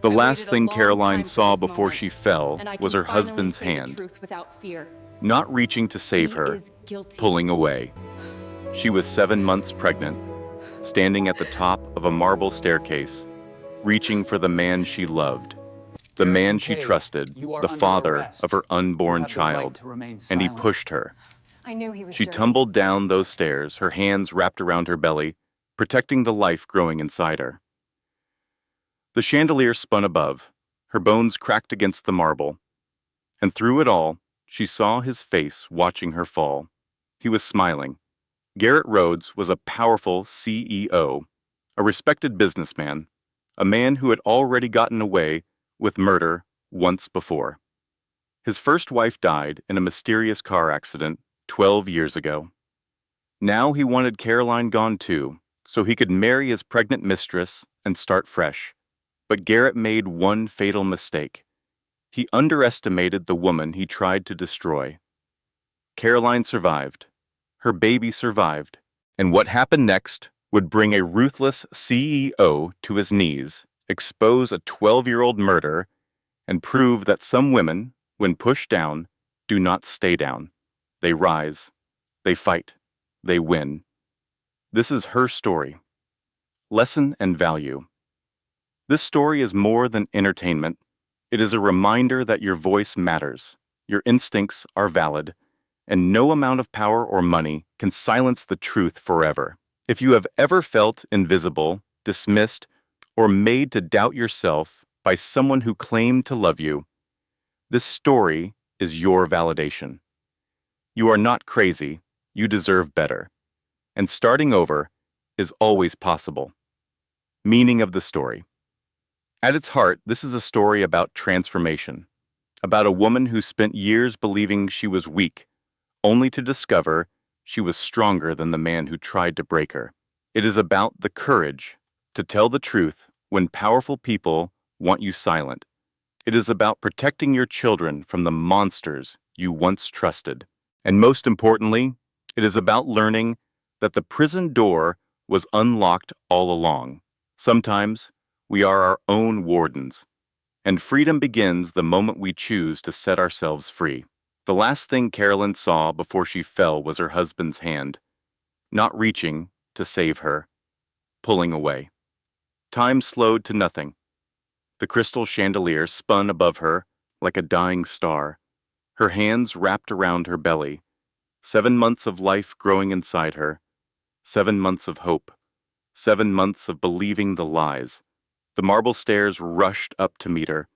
The I last waited a thing long Caroline time for saw this before moment, she fell and I was can her finally husband's say the hand, truth without fear. not reaching to save He her, is guilty. pulling away. She was 7 months pregnant, standing at the top of a marble staircase, reaching for the man she loved, the Garrett man she Kincaid, trusted, you are the under father of arrest. her You unborn have the right child, to remain and he silent. pushed her. I knew he was She dirty. tumbled down those stairs, her hands wrapped around her belly, protecting the life growing inside her. The chandelier spun above, her bones cracked against the marble, and through it all, she saw his face watching her fall. He was smiling. Garrett Rhodes was a powerful CEO, a respected businessman, a man who had already gotten away with murder once before. His first wife died in a mysterious car accident 12 years ago. Now he wanted Caroline gone too, so he could marry his pregnant mistress and start fresh. But Garrett made one fatal mistake. He underestimated the woman he tried to destroy. Caroline survived. Her baby survived. And what happened next would bring a ruthless CEO to his knees, expose a 12-year-old murder, and prove that some women, when pushed down, do not stay down. They rise. They fight. They win. This is her story. Lesson and value. This story is more than entertainment. It is a reminder that your voice matters, your instincts are valid, and no amount of power or money can silence the truth forever. If you have ever felt invisible, dismissed, or made to doubt yourself by someone who claimed to love you, this story is your validation. You are not crazy, you deserve better. And starting over is always possible. Meaning of the story. At its heart, this is a story about transformation, about a woman who spent years believing she was weak, only to discover she was stronger than the man who tried to break her. It is about the courage to tell the truth when powerful people want you silent. It is about protecting your children from the monsters you once trusted. And most importantly, it is about learning that the prison door was unlocked all along. Sometimes we are our own wardens, and freedom begins the moment we choose to set ourselves free. The last thing Carolyn saw before she fell was her husband's hand, not reaching to save her, pulling away. Time slowed to nothing. The crystal chandelier spun above her like a dying star, her hands wrapped around her belly. 7 months of life growing inside her, 7 months of hope, 7 months of believing the lies. The marble stairs rushed up to meet her.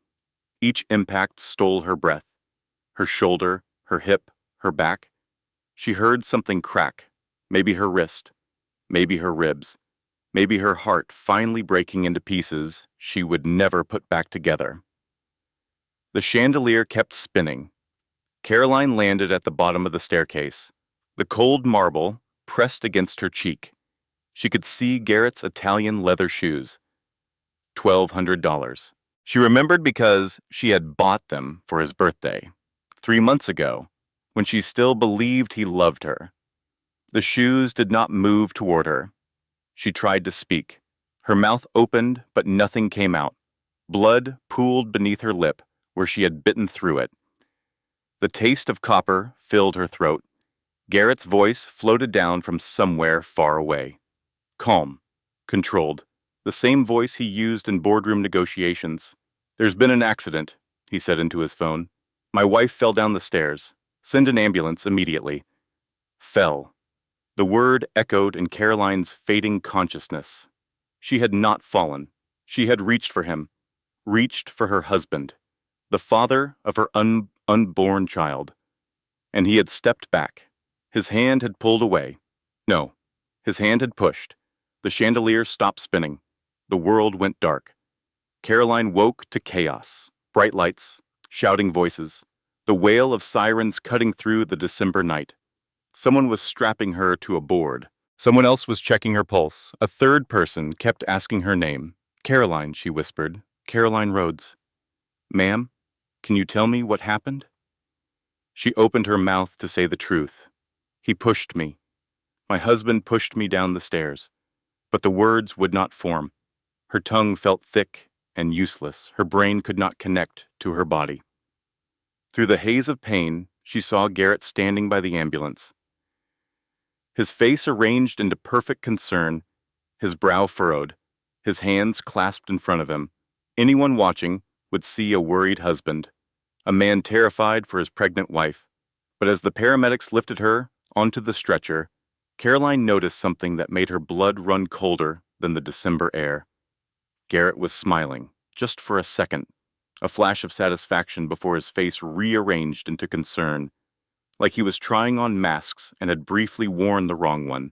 Each impact stole her breath, her shoulder, her hip, her back. She heard something crack, maybe her wrist, maybe her ribs, maybe her heart finally breaking into pieces she would never put back together. The chandelier kept spinning. Caroline landed at the bottom of the staircase, the cold marble pressed against her cheek. She could see Garrett's Italian leather shoes. $1,200. She remembered because she had bought them for his birthday, 3 months ago, when she still believed he loved her. The shoes did not move toward her. She tried to speak. Her mouth opened, but nothing came out. Blood pooled beneath her lip, where she had bitten through it. The taste of copper filled her throat. Garrett's voice floated down from somewhere far away. Calm, controlled, the same voice he used in boardroom negotiations. "There's been an accident," he said into his phone. "My wife fell down the stairs. Send an ambulance immediately." Fell. The word echoed in Caroline's fading consciousness. She had not fallen. She had reached for him, reached for her husband, the father of her unborn child. And he had stepped back. His hand had pulled away. No, his hand had pushed. The chandelier stopped spinning. The world went dark. Caroline woke to chaos, bright lights, shouting voices, the wail of sirens cutting through the December night. Someone was strapping her to a board. Someone else was checking her pulse. A third person kept asking her name. "Caroline," she whispered. "Caroline Rhodes." "Ma'am, can you tell me what happened?" She opened her mouth to say the truth. "He pushed me. My husband pushed me down the stairs." But the words would not form. Her tongue felt thick and useless. Her brain could not connect to her body. Through the haze of pain, she saw Garrett standing by the ambulance. His face arranged into perfect concern, his brow furrowed, his hands clasped in front of him. Anyone watching would see a worried husband, a man terrified for his pregnant wife. But as the paramedics lifted her onto the stretcher, Caroline noticed something that made her blood run colder than the December air. Garrett was smiling, just for a second, a flash of satisfaction before his face rearranged into concern, like he was trying on masks and had briefly worn the wrong one.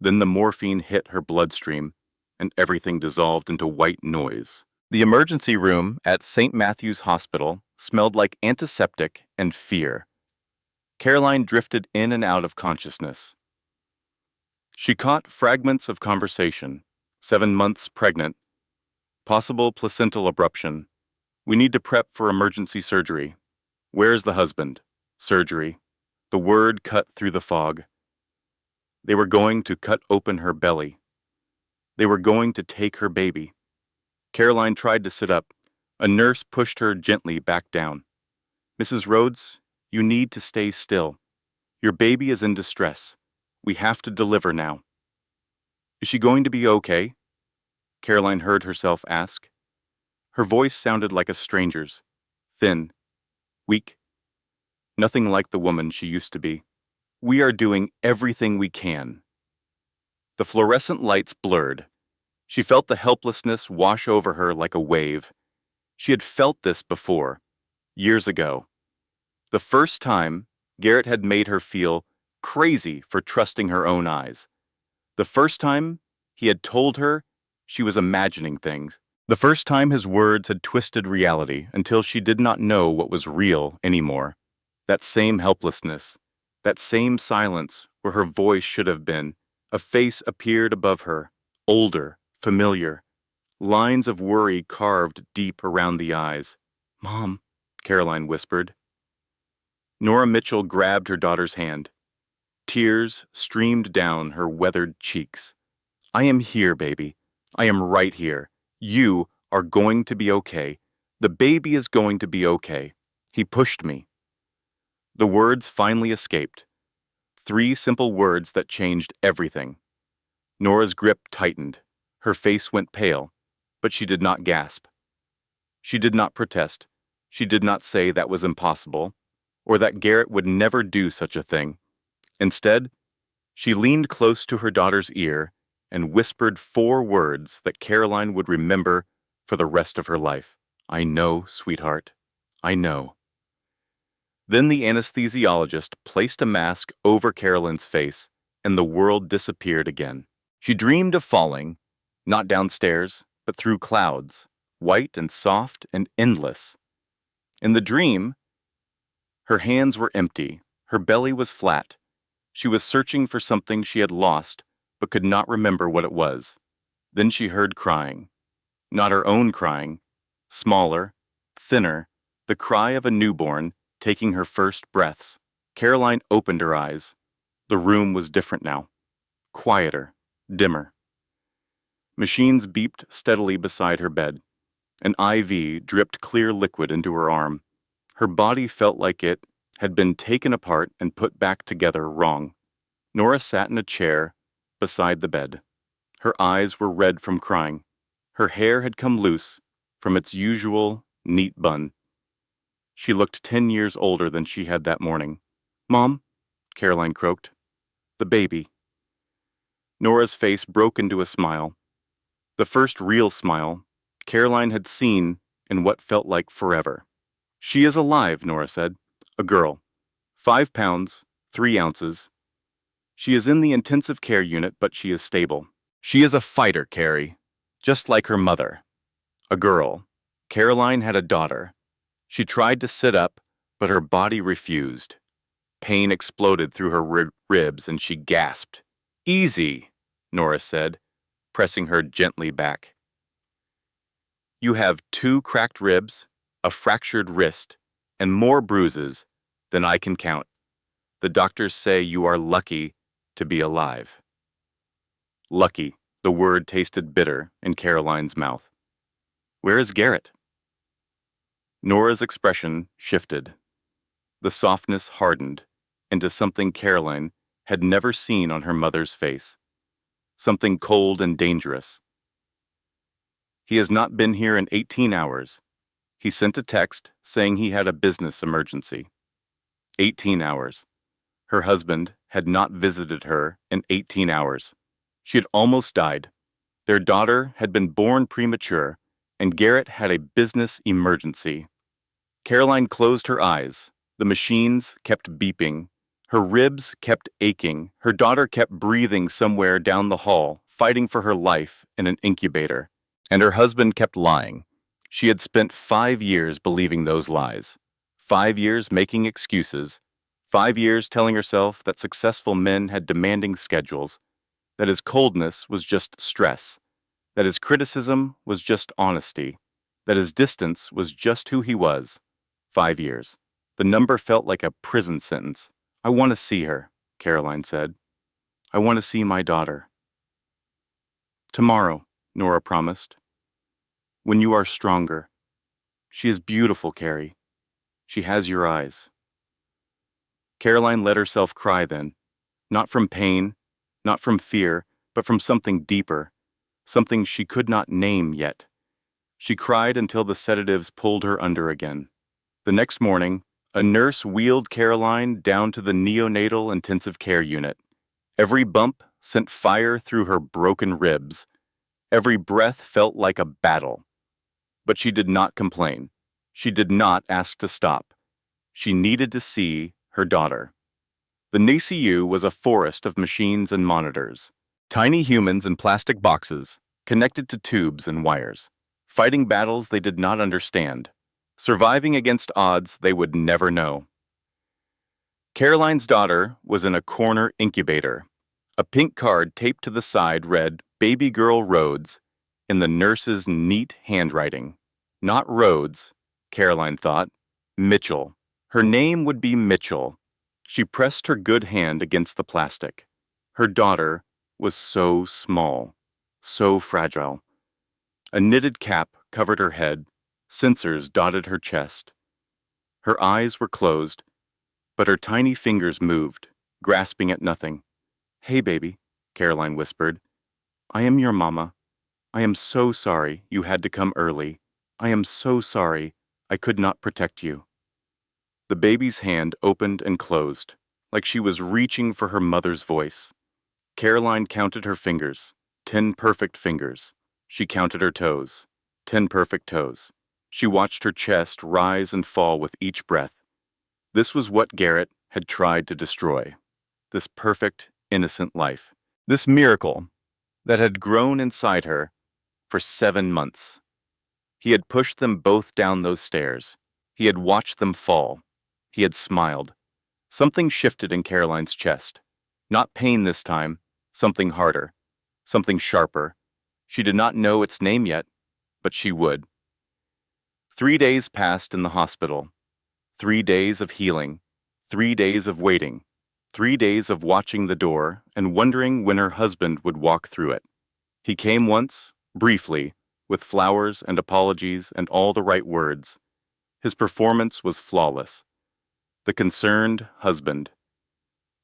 Then the morphine hit her bloodstream, and everything dissolved into white noise. The emergency room at St. Matthew's Hospital smelled like antiseptic and fear. Caroline drifted in and out of consciousness. She caught fragments of conversation. 7 months pregnant. Possible placental abruption. We need to prep for emergency surgery. Where's the husband? Surgery. The word cut through the fog. They were going to cut open her belly. They were going to take her baby. Caroline tried to sit up. A nurse pushed her gently back down. Mrs. Rhodes, you need to stay still. Your baby is in distress. We have to deliver now. Is she going to be okay? Caroline heard herself ask. Her voice sounded like a stranger's, thin, weak, nothing like the woman she used to be. We are doing everything we can. The fluorescent lights blurred. She felt the helplessness wash over her like a wave. She had felt this before, years ago. The first time, Garrett had made her feel crazy for trusting her own eyes. The first time, he had told her she was imagining things. The first time his words had twisted reality until she did not know what was real anymore. That same helplessness, that same silence where her voice should have been. A face appeared above her, older, familiar, lines of worry carved deep around the eyes. Mom, Caroline whispered. Nora Mitchell grabbed her daughter's hand. Tears streamed down her weathered cheeks. I am here, baby. I am right here. You are going to be okay. The baby is going to be okay. He pushed me. The words finally escaped. 3 simple words that changed everything. Nora's grip tightened. Her face went pale, but she did not gasp. She did not protest. She did not say that was impossible, or that Garrett would never do such a thing. Instead, she leaned close to her daughter's ear and whispered 4 words that Caroline would remember for the rest of her life. I know, sweetheart. I know. Then the anesthesiologist placed a mask over Caroline's face, and the world disappeared again. She dreamed of falling, not downstairs, but through clouds, white and soft and endless. In the dream, her hands were empty, her belly was flat. She was searching for something she had lost, but could not remember what it was. Then she heard crying. Not her own crying, smaller, thinner, the cry of a newborn taking her first breaths. Caroline opened her eyes. The room was different now. Quieter, dimmer. Machines beeped steadily beside her bed. An IV dripped clear liquid into her arm. Her body felt like it had been taken apart and put back together wrong. Nora sat in a chair beside the bed. Her eyes were red from crying. Her hair had come loose from its usual neat bun. She looked 10 years older than she had that morning. Mom, Caroline croaked. The baby. Nora's face broke into a smile. The first real smile Caroline had seen in what felt like forever. She is alive, Nora said. A girl. 5 pounds, 3 ounces. She is in the intensive care unit, but she is stable. She is a fighter, Carrie. Just like her mother. A girl. Caroline had a daughter. She tried to sit up, but her body refused. Pain exploded through her ribs and she gasped. Easy, Nora said, pressing her gently back. You have 2 cracked ribs, a fractured wrist, and more bruises than I can count. The doctors say you are lucky to be alive. Lucky, the word tasted bitter in Caroline's mouth. Where is Garrett? Nora's expression shifted. The softness hardened into something Caroline had never seen on her mother's face. Something cold and dangerous. He has not been here in 18 hours. He sent a text saying he had a business emergency. 18 hours. Her husband had not visited her in 18 hours. She had almost died. Their daughter had been born premature, and Garrett had a business emergency. Caroline closed her eyes. The machines kept beeping. Her ribs kept aching. Her daughter kept breathing somewhere down the hall, fighting for her life in an incubator. And her husband kept lying. She had spent 5 years believing those lies. 5 years making excuses. 5 years telling herself that successful men had demanding schedules, that his coldness was just stress, that his criticism was just honesty, that his distance was just who he was. 5 years. The number felt like a prison sentence. I want to see her, Caroline said. I want to see my daughter. Tomorrow, Nora promised. When you are stronger. She is beautiful, Carrie. She has your eyes. Caroline let herself cry then, not from pain, not from fear, but from something deeper, something she could not name yet. She cried until the sedatives pulled her under again. The next morning, a nurse wheeled Caroline down to the neonatal intensive care unit. Every bump sent fire through her broken ribs. Every breath felt like a battle. But she did not complain. She did not ask to stop. She needed to see her daughter. The NICU was a forest of machines and monitors. Tiny humans in plastic boxes, connected to tubes and wires, fighting battles they did not understand, surviving against odds they would never know. Caroline's daughter was in a corner incubator. A pink card taped to the side read, "Baby Girl Rhodes," in the nurse's neat handwriting. Not Rhodes, Caroline thought. Mitchell. Her name would be Mitchell. She pressed her good hand against the plastic. Her daughter was so small, so fragile. A knitted cap covered her head. Sensors dotted her chest. Her eyes were closed, but her tiny fingers moved, grasping at nothing. "Hey, baby," Caroline whispered. "I am your mama. I am so sorry you had to come early. I am so sorry I could not protect you." The baby's hand opened and closed, like she was reaching for her mother's voice. Caroline counted her fingers, 10 perfect fingers. She counted her toes, 10 perfect toes. She watched her chest rise and fall with each breath. This was what Garrett had tried to destroy. This perfect, innocent life. This miracle that had grown inside her for 7 months. He had pushed them both down those stairs. He had watched them fall. He had smiled. Something shifted in Caroline's chest. Not pain this time, something harder, something sharper. She did not know its name yet, but she would. 3 days passed in the hospital. 3 days of healing. 3 days of waiting. 3 days of watching the door and wondering when her husband would walk through it. He came once, briefly, with flowers and apologies and all the right words. His performance was flawless. The concerned husband,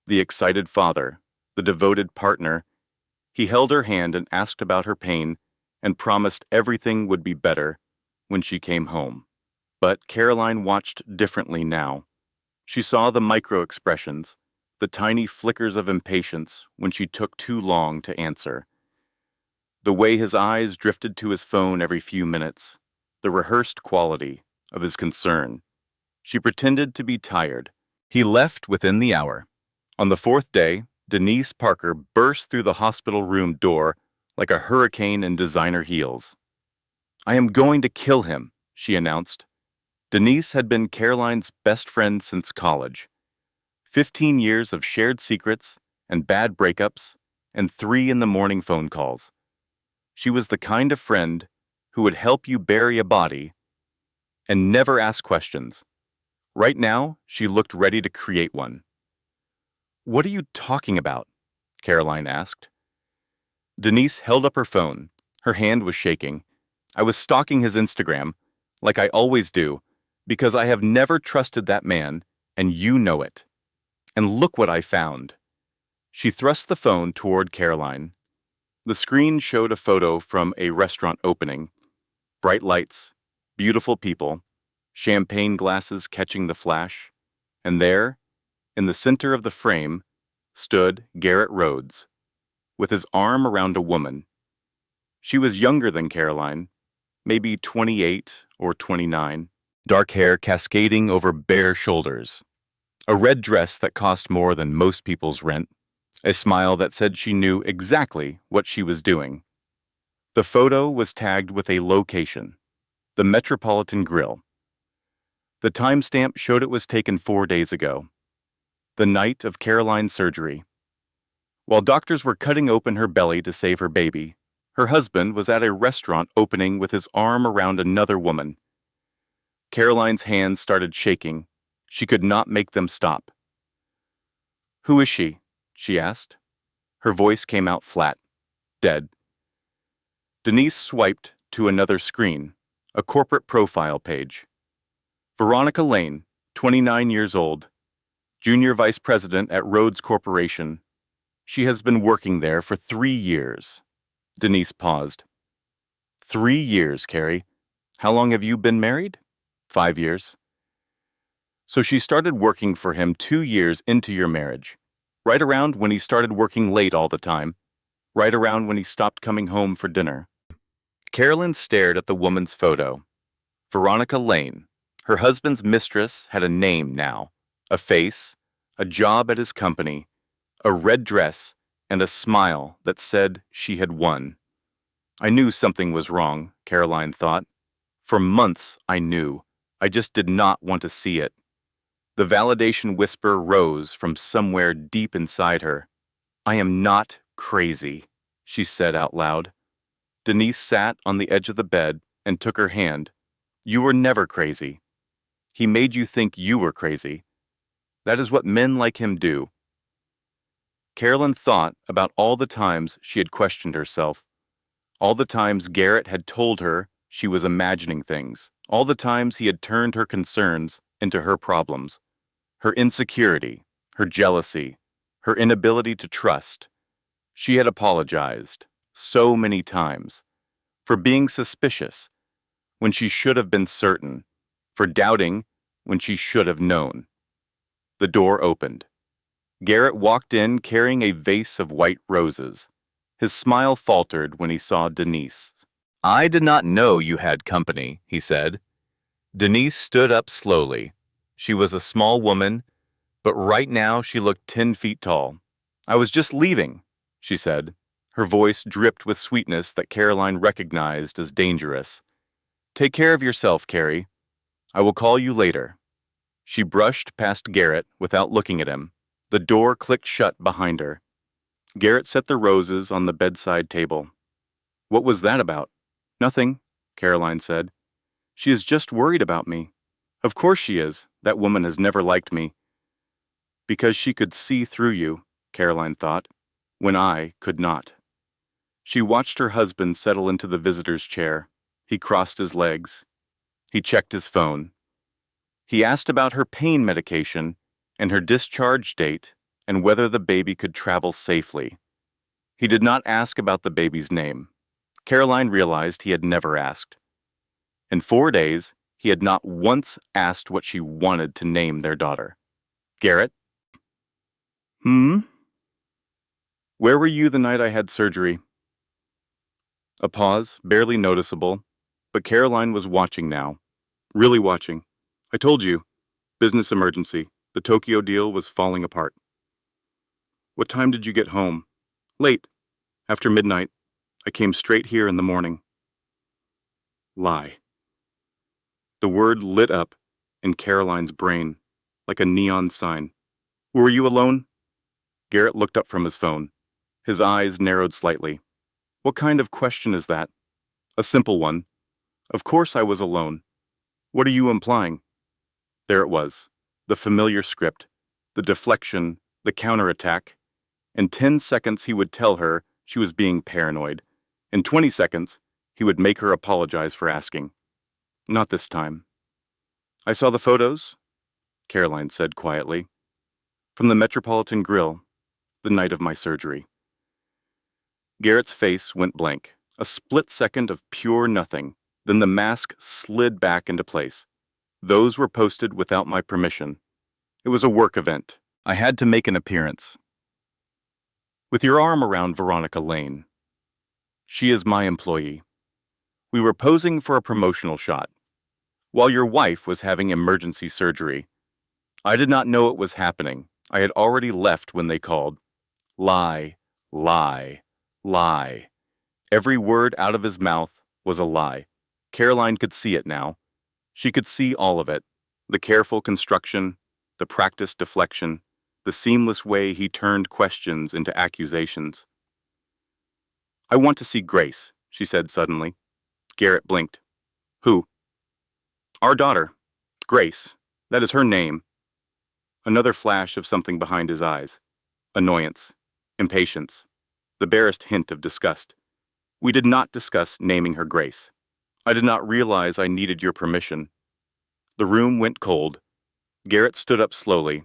the excited father, the devoted partner. He held her hand and asked about her pain and promised everything would be better when she came home. But Caroline watched differently now. She saw the micro-expressions, the tiny flickers of impatience when she took too long to answer. The way his eyes drifted to his phone every few minutes, the rehearsed quality of his concern. She pretended to be tired. He left within the hour. On the 4th day, Denise Parker burst through the hospital room door like a hurricane in designer heels. "I am going to kill him," she announced. Denise had been Caroline's best friend since college. 15 years of shared secrets and bad breakups and 3 in the morning phone calls. She was the kind of friend who would help you bury a body and never ask questions. Right now, she looked ready to create one. "What are you talking about?" Caroline asked. Denise held up her phone. Her hand was shaking. I was stalking his Instagram, like I always do, because I have never trusted that man, and you know it. And look what I found." She thrust the phone toward Caroline. The screen showed a photo from a restaurant opening. Bright lights, beautiful people, champagne glasses catching the flash, and there, in the center of the frame, stood Garrett Rhodes, with his arm around a woman. She was younger than Caroline, maybe 28 or 29, dark hair cascading over bare shoulders, a red dress that cost more than most people's rent, a smile that said she knew exactly what she was doing. The photo was tagged with a location, the Metropolitan Grill. The timestamp showed it was taken 4 days ago, the night of Caroline's surgery. While doctors were cutting open her belly to save her baby, her husband was at a restaurant opening with his arm around another woman. Caroline's hands started shaking. She could not make them stop. "Who is she?" she asked. Her voice came out flat, dead. Denise swiped to another screen, a corporate profile page. Veronica Lane, 29 years old, junior vice president at Rhodes Corporation. She has been working there for 3 years. Denise paused. 3 years, Carrie. How long have you been married? 5 years. So she started working for him 2 years into your marriage, right around when he started working late all the time, right around when he stopped coming home for dinner. Carolyn stared at the woman's photo. Veronica Lane. Her husband's mistress had a name now, a face, a job at his company, a red dress, and a smile that said she had won. I knew something was wrong, Caroline thought. For months I knew. I just did not want to see it. The validation whisper rose from somewhere deep inside her. "I am not crazy," she said out loud. Denise sat on the edge of the bed and took her hand. "You were never crazy. He made you think you were crazy. That is what men like him do." Carolyn thought about all the times she had questioned herself, all the times Garrett had told her she was imagining things, all the times he had turned her concerns into her problems, her insecurity, her jealousy, her inability to trust. She had apologized so many times for being suspicious when she should have been certain, for doubting when she should have known. The door opened. Garrett walked in carrying a vase of white roses. His smile faltered when he saw Denise. "I did not know you had company," he said. Denise stood up slowly. She was a small woman, but right now she looked 10 feet tall. "I was just leaving," she said. Her voice dripped with sweetness that Caroline recognized as dangerous. "Take care of yourself, Carrie. I will call you later." She brushed past Garrett without looking at him. The door clicked shut behind her. Garrett set the roses on the bedside table. "What was that about?" "Nothing," Caroline said. "She is just worried about me." "Of course she is. That woman has never liked me." "Because she could see through you," Caroline thought, "when I could not." She watched her husband settle into the visitor's chair. He crossed his legs. He checked his phone. He asked about her pain medication and her discharge date and whether the baby could travel safely. He did not ask about the baby's name. Caroline realized he had never asked. In 4 days, he had not once asked what she wanted to name their daughter. "Garrett?" "Hmm?" "Where were you the night I had surgery?" A pause, barely noticeable, but Caroline was watching now. Really watching. "I told you. Business emergency. The Tokyo deal was falling apart." "What time did you get home?" "Late. After midnight. I came straight here in the morning." Lie. The word lit up in Caroline's brain, like a neon sign. "Were you alone?" Garrett looked up from his phone. His eyes narrowed slightly. "What kind of question is that?" "A simple one. Of course I was alone." "What are you implying?" There it was, the familiar script, the deflection, the counterattack. In 10 seconds he would tell her she was being paranoid. In 20 seconds, he would make her apologize for asking. Not this time. I saw the photos, Caroline said quietly, from the Metropolitan Grill, the night of my surgery. Garrett's face went blank, a split second of pure nothing, then the mask slid back into place. Those were posted without my permission. It was a work event. I had to make an appearance. With your arm around Veronica Lane. She is my employee. We were posing for a promotional shot, while your wife was having emergency surgery. I did not know it was happening. I had already left when they called. Lie, lie, lie. Every word out of his mouth was a lie. Caroline could see it now. She could see all of it. The careful construction, the practiced deflection, the seamless way he turned questions into accusations. I want to see Grace, she said suddenly. Garrett blinked. Who? Our daughter. Grace. That is her name. Another flash of something behind his eyes. Annoyance. Impatience. The barest hint of disgust. We did not discuss naming her Grace. I did not realize I needed your permission. The room went cold. Garrett stood up slowly.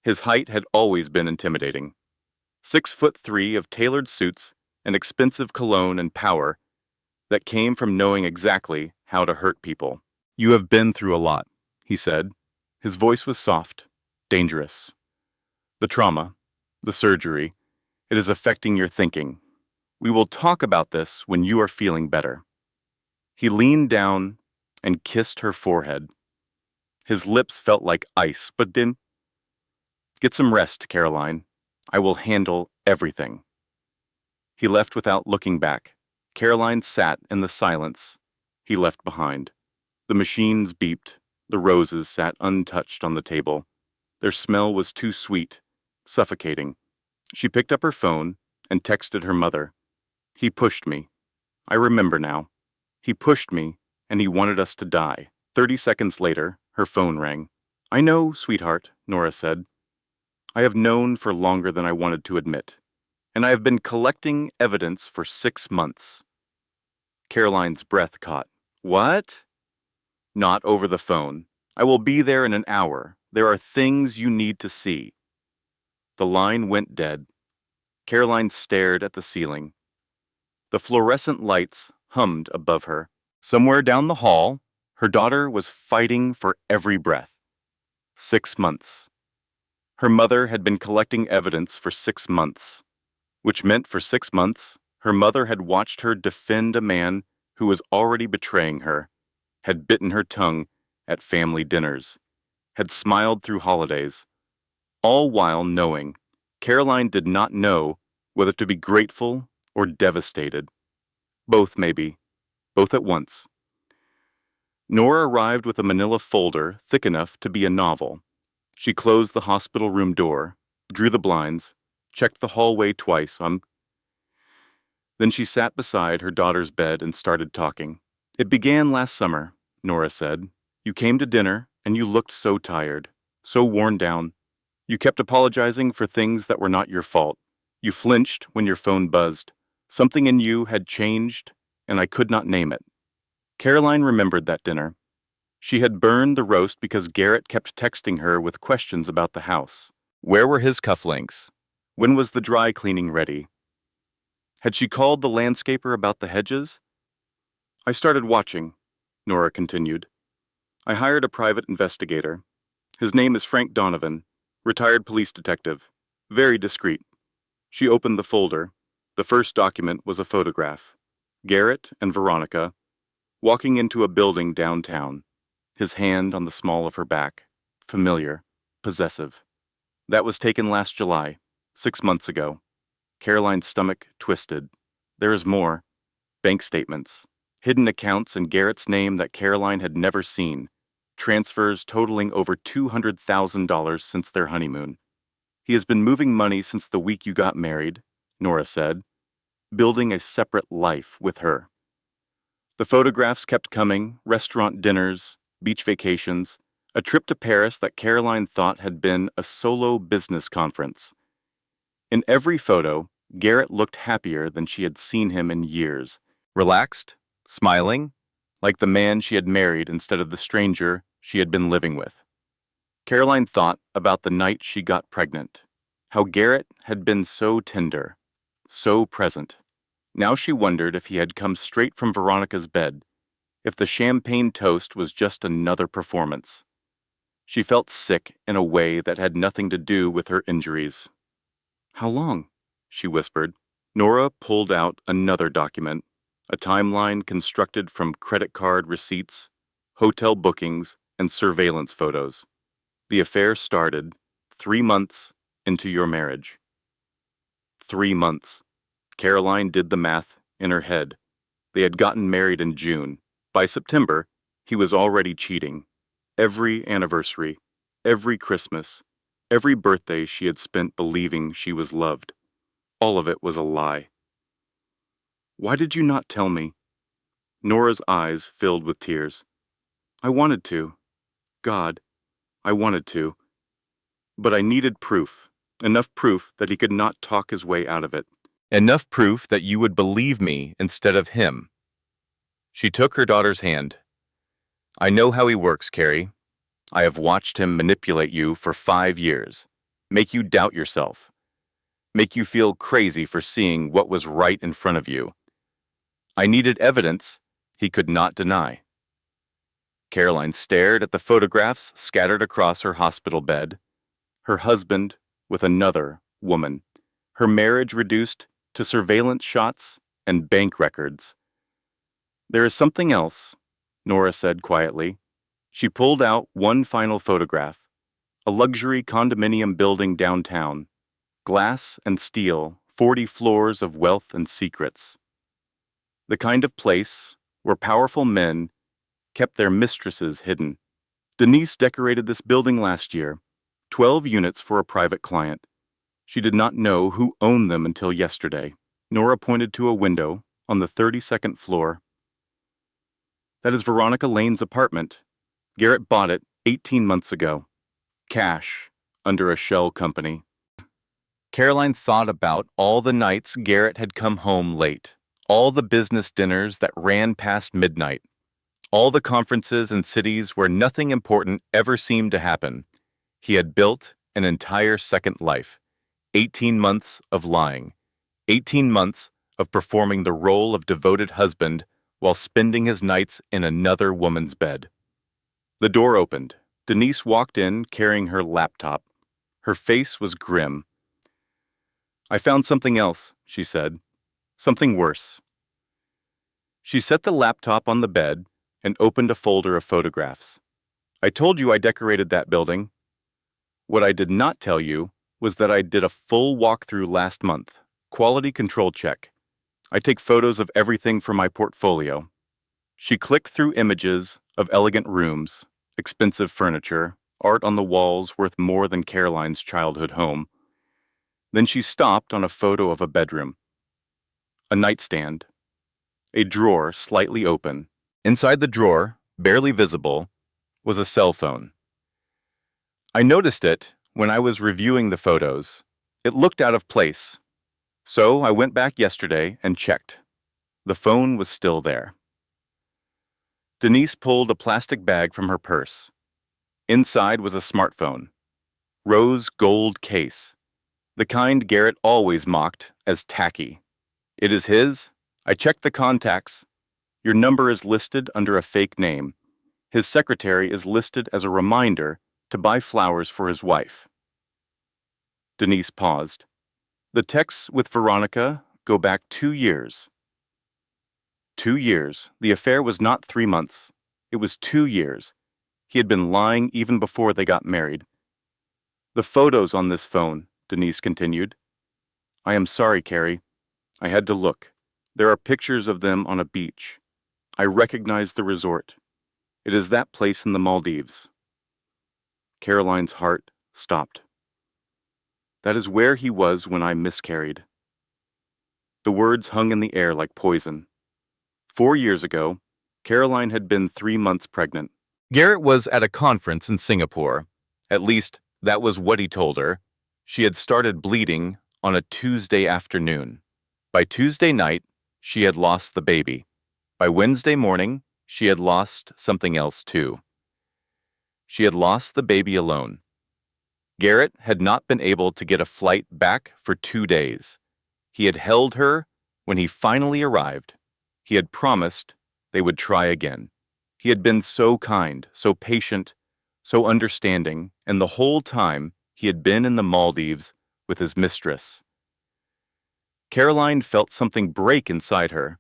His height had always been intimidating. 6'3" of tailored suits and expensive cologne and power that came from knowing exactly how to hurt people. You have been through a lot, he said. His voice was soft, dangerous. The trauma, the surgery, it is affecting your thinking. We will talk about this when you are feeling better. He leaned down and kissed her forehead. His lips felt like ice, but then, get some rest, Caroline. I will handle everything. He left without looking back. Caroline sat in the silence he left behind. The machines beeped. The roses sat untouched on the table. Their smell was too sweet, suffocating. She picked up her phone and texted her mother. He pushed me. I remember now. He pushed me, and he wanted us to die. 30 seconds later, her phone rang. I know, sweetheart, Nora said. I have known for longer than I wanted to admit, and I have been collecting evidence for 6 months. Caroline's breath caught. What? Not over the phone. I will be there in an hour. There are things you need to see. The line went dead. Caroline stared at the ceiling. The fluorescent lights hummed above her. Somewhere down the hall, her daughter was fighting for every breath. 6 months. Her mother had been collecting evidence for 6 months, which meant for 6 months, her mother had watched her defend a man who was already betraying her, had bitten her tongue at family dinners, had smiled through holidays, all while knowing Caroline did not know whether to be grateful or devastated. Both, maybe. Both at once. Nora arrived with a manila folder thick enough to be a novel. She closed the hospital room door, drew the blinds, checked the hallway twice. Then she sat beside her daughter's bed and started talking. It began last summer, Nora said. You came to dinner, and you looked so tired, so worn down. You kept apologizing for things that were not your fault. You flinched when your phone buzzed. Something in you had changed, and I could not name it. Caroline remembered that dinner. She had burned the roast because Garrett kept texting her with questions about the house. Where were his cufflinks? When was the dry cleaning ready? Had she called the landscaper about the hedges? I started watching, Nora continued. I hired a private investigator. His name is Frank Donovan, retired police detective. Very discreet. She opened the folder. The first document was a photograph. Garrett and Veronica, walking into a building downtown, his hand on the small of her back, familiar, possessive. That was taken last July, 6 months ago. Caroline's stomach twisted. There is more. Bank statements, hidden accounts in Garrett's name that Caroline had never seen, transfers totaling over $200,000 since their honeymoon. He has been moving money since the week you got married, Nora said, building a separate life with her. The photographs kept coming, restaurant dinners, beach vacations, a trip to Paris that Caroline thought had been a solo business conference. In every photo, Garrett looked happier than she had seen him in years. Relaxed, smiling, like the man she had married instead of the stranger she had been living with. Caroline thought about the night she got pregnant, how Garrett had been so tender, so present. Now she wondered if he had come straight from Veronica's bed, if the champagne toast was just another performance. She felt sick in a way that had nothing to do with her injuries. "How long?" she whispered. Nora pulled out another document, a timeline constructed from credit card receipts, hotel bookings, and surveillance photos. The affair started 3 months into your marriage. 3 months. Caroline did the math in her head. They had gotten married in June. By September, he was already cheating. Every anniversary, every Christmas, every birthday she had spent believing she was loved. All of it was a lie. "Why did you not tell me?" Nora's eyes filled with tears. "I wanted to. God, I wanted to. But I needed proof. Enough proof that he could not talk his way out of it. Enough proof that you would believe me instead of him." She took her daughter's hand. "I know how he works, Carrie. I have watched him manipulate you for 5 years, make you doubt yourself, make you feel crazy for seeing what was right in front of you. I needed evidence he could not deny." Caroline stared at the photographs scattered across her hospital bed. Her husband with another woman. Her marriage reduced to surveillance shots and bank records. "There is something else," Nora said quietly. She pulled out one final photograph, a luxury condominium building downtown, glass and steel, 40 floors of wealth and secrets. The kind of place where powerful men kept their mistresses hidden. Denise decorated this building last year, 12 units for a private client. She did not know who owned them until yesterday. Nora pointed to a window on the 32nd floor. "That is Veronica Lane's apartment. Garrett bought it 18 months ago. Cash, under a shell company." Caroline thought about all the nights Garrett had come home late, all the business dinners that ran past midnight, all the conferences in cities where nothing important ever seemed to happen. He had built an entire second life, 18 months of lying, 18 months of performing the role of devoted husband while spending his nights in another woman's bed. The door opened. Denise walked in carrying her laptop. Her face was grim. "I found something else," she said. "Something worse." She set the laptop on the bed and opened a folder of photographs. "I told you I decorated that building. What I did not tell you was that I did a full walkthrough last month, quality control check. I take photos of everything for my portfolio." She clicked through images of elegant rooms, expensive furniture, art on the walls worth more than Caroline's childhood home. Then she stopped on a photo of a bedroom. A nightstand. A drawer slightly open. Inside the drawer, barely visible, was a cell phone. "I noticed it when I was reviewing the photos. It looked out of place. So I went back yesterday and checked. The phone was still there." Denise pulled a plastic bag from her purse. Inside was a smartphone. Rose gold case. The kind Garrett always mocked as tacky. "It is his. I checked the contacts. Your number is listed under a fake name. His secretary is listed as a reminder to buy flowers for his wife." Denise paused. "The texts with Veronica go back 2 years." 2 years. The affair was not 3 months. It was 2 years. He had been lying even before they got married. "The photos on this phone," Denise continued. "I am sorry, Carrie. I had to look. There are pictures of them on a beach. I recognize the resort. It is that place in the Maldives." Caroline's heart stopped. "That is where he was when I miscarried." The words hung in the air like poison. 4 years ago, Caroline had been 3 months pregnant. Garrett was at a conference in Singapore. At least, that was what he told her. She had started bleeding on a Tuesday afternoon. By Tuesday night, she had lost the baby. By Wednesday morning, she had lost something else too. She had lost the baby alone. Garrett had not been able to get a flight back for 2 days. He had held her when he finally arrived. He had promised they would try again. He had been so kind, so patient, so understanding, and the whole time he had been in the Maldives with his mistress. Caroline felt something break inside her,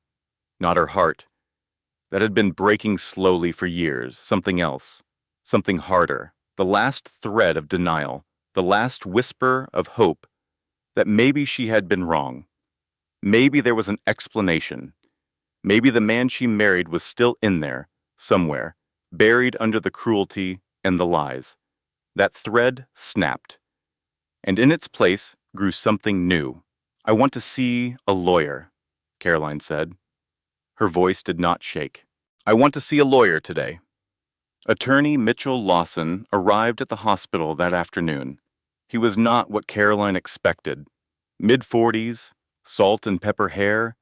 not her heart. That had been breaking slowly for years, something else, something harder, the last thread of denial, the last whisper of hope that maybe she had been wrong. Maybe there was an explanation. Maybe the man she married was still in there, somewhere, buried under the cruelty and the lies. That thread snapped, and in its place grew something new. "I want to see a lawyer," Caroline said. Her voice did not shake. "I want to see a lawyer today." Attorney Mitchell Lawson arrived at the hospital that afternoon. He was not what Caroline expected. Mid-40s, salt and pepper hair,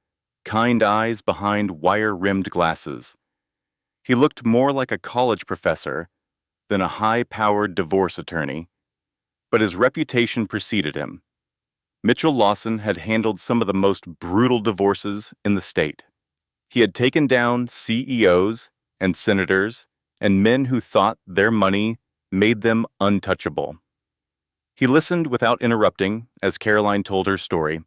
kind eyes behind wire-rimmed glasses. He looked more like a college professor than a high-powered divorce attorney, but his reputation preceded him. Mitchell Lawson had handled some of the most brutal divorces in the state. He had taken down CEOs and senators and men who thought their money made them untouchable. He listened without interrupting as Caroline told her story.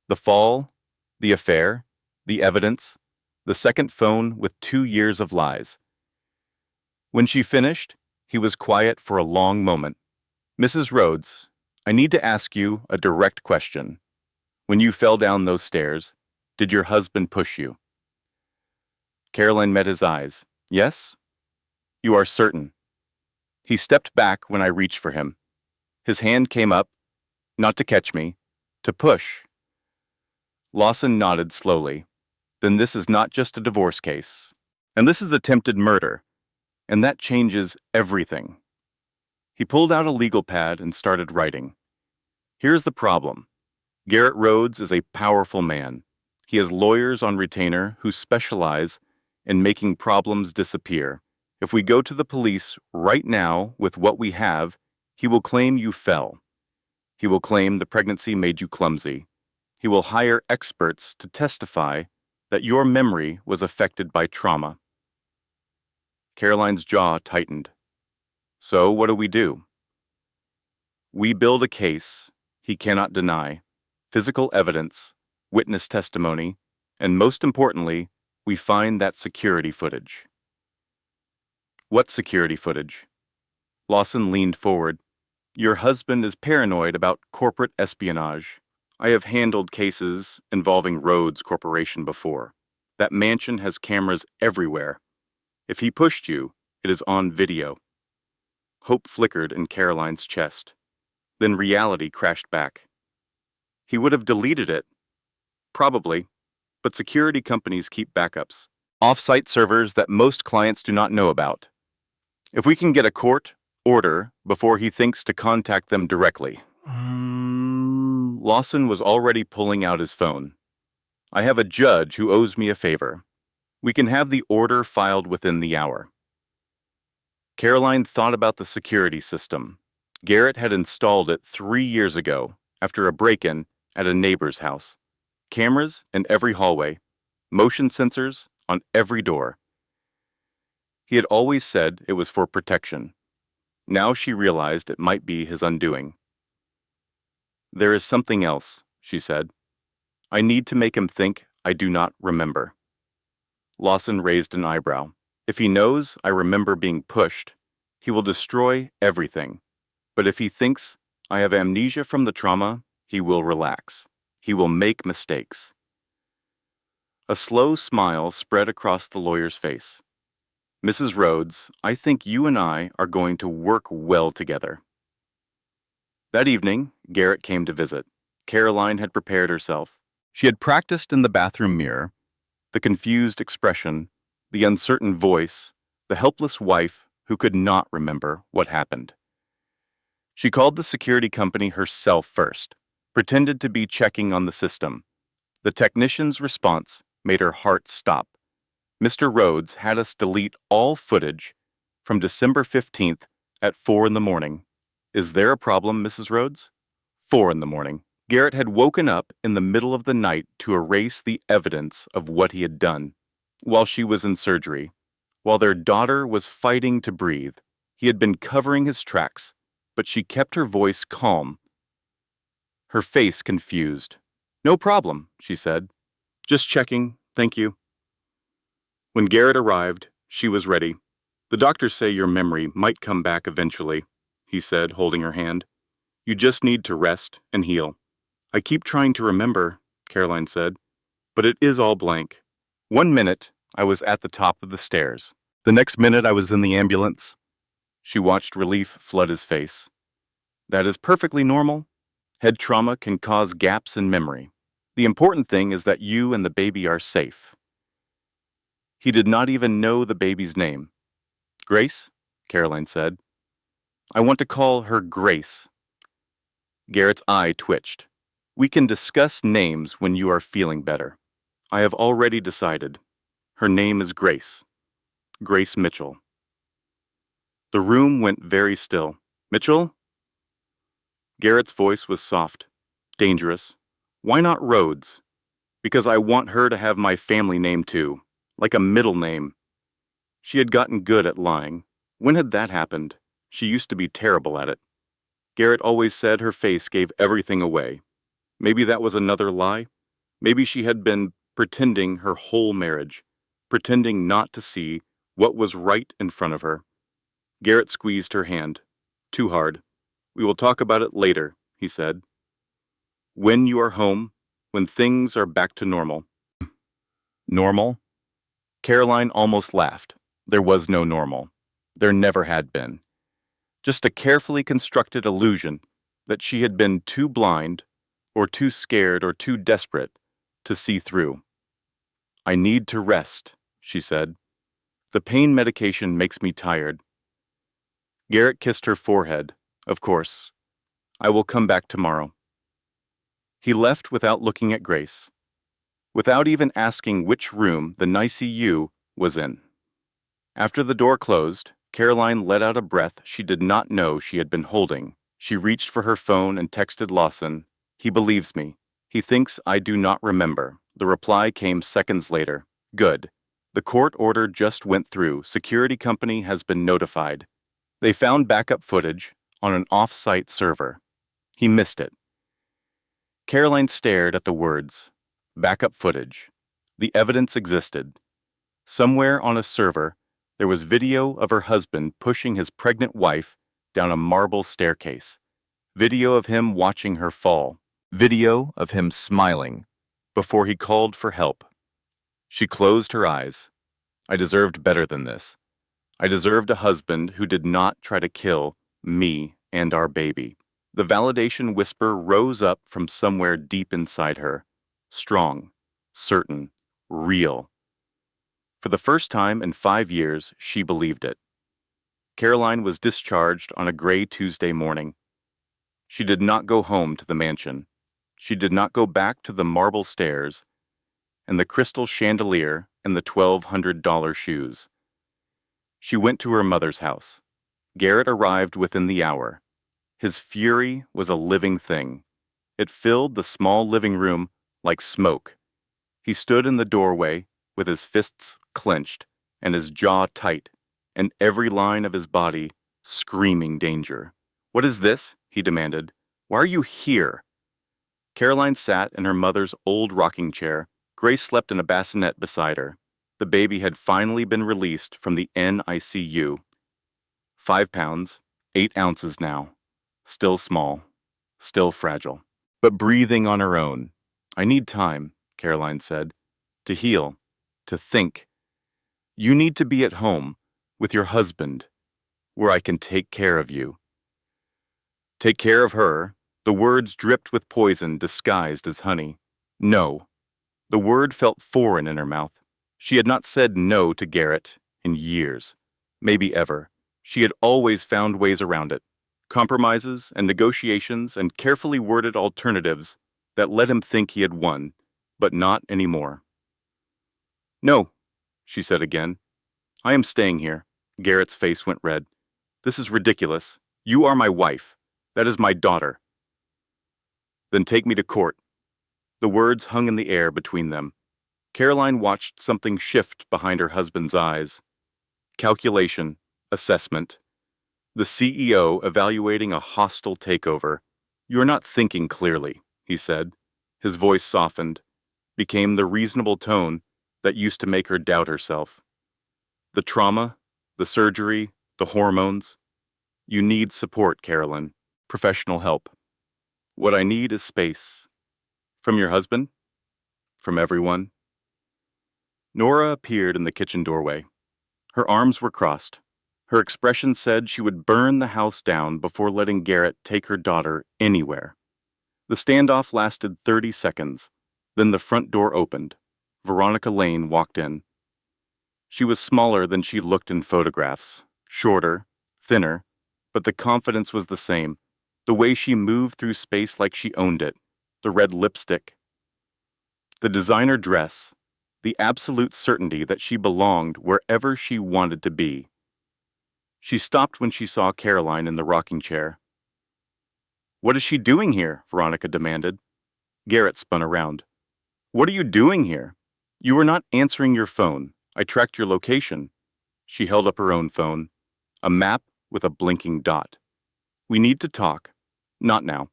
The fall, the affair, the evidence, the second phone with 2 years of lies. When she finished, he was quiet for a long moment. "Mrs. Rhodes, I need to ask you a direct question. When you fell down those stairs, did your husband push you?" Caroline met his eyes. "Yes?" "You are certain?" He stepped back when I reached for him. His hand came up, not to catch me, to push. Lawson nodded slowly. "Then this is not just a divorce case. And this is attempted murder. And that changes everything." He pulled out a legal pad and started writing. "Here's the problem. Garrett Rhodes is a powerful man. He has lawyers on retainer who specialize in making problems disappear. If we go to the police right now with what we have, he will claim you fell. He will claim the pregnancy made you clumsy. He will hire experts to testify that your memory was affected by trauma." Caroline's jaw tightened. "So what do we do?" "We build a case he cannot deny, physical evidence, witness testimony, and most importantly, we find that security footage." "What security footage?" Lawson leaned forward. "Your husband is paranoid about corporate espionage. I have handled cases involving Rhodes Corporation before. That mansion has cameras everywhere. If he pushed you, it is on video." Hope flickered in Caroline's chest. Then reality crashed back. "He would have deleted it." "Probably, but security companies keep backups. Off-site servers that most clients do not know about. If we can get a court order before he thinks to contact them directly." Lawson was already pulling out his phone. "I have a judge who owes me a favor. We can have the order filed within the hour." Caroline thought about the security system. Garrett had installed it 3 years ago after a break-in at a neighbor's house. Cameras in every hallway, motion sensors on every door. He had always said it was for protection. Now she realized it might be his undoing. "There is something else," she said. "I need to make him think I do not remember." Lawson raised an eyebrow. "If he knows I remember being pushed, he will destroy everything. But if he thinks I have amnesia from the trauma, he will relax. He will make mistakes." A slow smile spread across the lawyer's face. "Mrs. Rhodes, I think you and I are going to work well together." That evening, Garrett came to visit. Caroline had prepared herself. She had practiced in the bathroom mirror, the confused expression, the uncertain voice, the helpless wife who could not remember what happened. She called the security company herself first, pretended to be checking on the system. The technician's response made her heart stop. Mr. Rhodes had us delete all footage from December 15th at 4 in the morning. Is there a problem, Mrs. Rhodes? 4 in the morning. Garrett had woken up in the middle of the night to erase the evidence of what he had done. While she was in surgery, while their daughter was fighting to breathe, he had been covering his tracks, but she kept her voice calm, her face confused. No problem, she said. Just checking, thank you. When Garrett arrived, she was ready. The doctors say your memory might come back eventually, he said, holding her hand. You just need to rest and heal. I keep trying to remember, Caroline said, but it is all blank. 1 minute, I was at the top of the stairs. The next minute, I was in the ambulance. She watched relief flood his face. That is perfectly normal. Head trauma can cause gaps in memory. The important thing is that you and the baby are safe. He did not even know the baby's name. Grace, Caroline said. I want to call her Grace. Garrett's eye twitched. We can discuss names when you are feeling better. I have already decided. Her name is Grace. Grace Mitchell. The room went very still. Mitchell? Garrett's voice was soft, dangerous. Why not Rhodes? Because I want her to have my family name too, like a middle name. She had gotten good at lying. When had that happened? She used to be terrible at it. Garrett always said her face gave everything away. Maybe that was another lie. Maybe she had been pretending her whole marriage, pretending not to see what was right in front of her. Garrett squeezed her hand. Too hard. We will talk about it later, he said. When you are home, when things are back to normal. Normal? Caroline almost laughed. There was no normal. There never had been. Just a carefully constructed illusion that she had been too blind, or too scared, or too desperate to see through. I need to rest, she said. The pain medication makes me tired. Garrett kissed her forehead. Of course. I will come back tomorrow. He left without looking at Grace, without even asking which room the NICU was in. After the door closed, Caroline let out a breath she did not know she had been holding. She reached for her phone and texted Lawson. He believes me. He thinks I do not remember. The reply came seconds later. Good. The court order just went through. Security company has been notified. They found backup footage on an off-site server. He missed it. Caroline stared at the words. Backup footage. The evidence existed. Somewhere on a server, there was video of her husband pushing his pregnant wife down a marble staircase. Video of him watching her fall. Video of him smiling before he called for help. She closed her eyes. I deserved better than this. I deserved a husband who did not try to kill me and our baby. The validation whisper rose up from somewhere deep inside her. Strong, certain, real. For the first time in 5 years, she believed it. Caroline was discharged on a gray Tuesday morning. She did not go home to the mansion. She did not go back to the marble stairs and the crystal chandelier and the $1,200 shoes. She went to her mother's house. Garrett arrived within the hour. His fury was a living thing. It filled the small living room like smoke. He stood in the doorway with his fists clenched and his jaw tight, and every line of his body screaming danger. What is this? He demanded. Why are you here? Caroline sat in her mother's old rocking chair. Grace slept in a bassinet beside her. The baby had finally been released from the NICU. 5 pounds, 8 ounces now. Still small, still fragile, but breathing on her own. I need time, Caroline said, to heal, to think. You need to be at home with your husband, where I can take care of you. Take care of her. The words dripped with poison disguised as honey. No. The word felt foreign in her mouth. She had not said no to Garrett in years, maybe ever. She had always found ways around it, compromises and negotiations and carefully worded alternatives that let him think he had won, but not anymore. No, she said again. I am staying here. Garrett's face went red. This is ridiculous. You are my wife. That is my daughter. Then take me to court. The words hung in the air between them. Caroline watched something shift behind her husband's eyes. Calculation, assessment. The CEO evaluating a hostile takeover. You're not thinking clearly, he said. His voice softened, became the reasonable tone that used to make her doubt herself. The trauma, the surgery, the hormones. You need support, Carolyn. Professional help. What I need is space. From your husband? From everyone? Nora appeared in the kitchen doorway. Her arms were crossed. Her expression said she would burn the house down before letting Garrett take her daughter anywhere. The standoff lasted 30 seconds. Then the front door opened. Veronica Lane walked in. She was smaller than she looked in photographs, shorter, thinner, but the confidence was the same. The way she moved through space like she owned it, the red lipstick, the designer dress, the absolute certainty that she belonged wherever she wanted to be. She stopped when she saw Caroline in the rocking chair. What is she doing here? Veronica demanded. Garrett spun around. What are you doing here? You were not answering your phone. I tracked your location. She held up her own phone, a map with a blinking dot. We need to talk. Not now.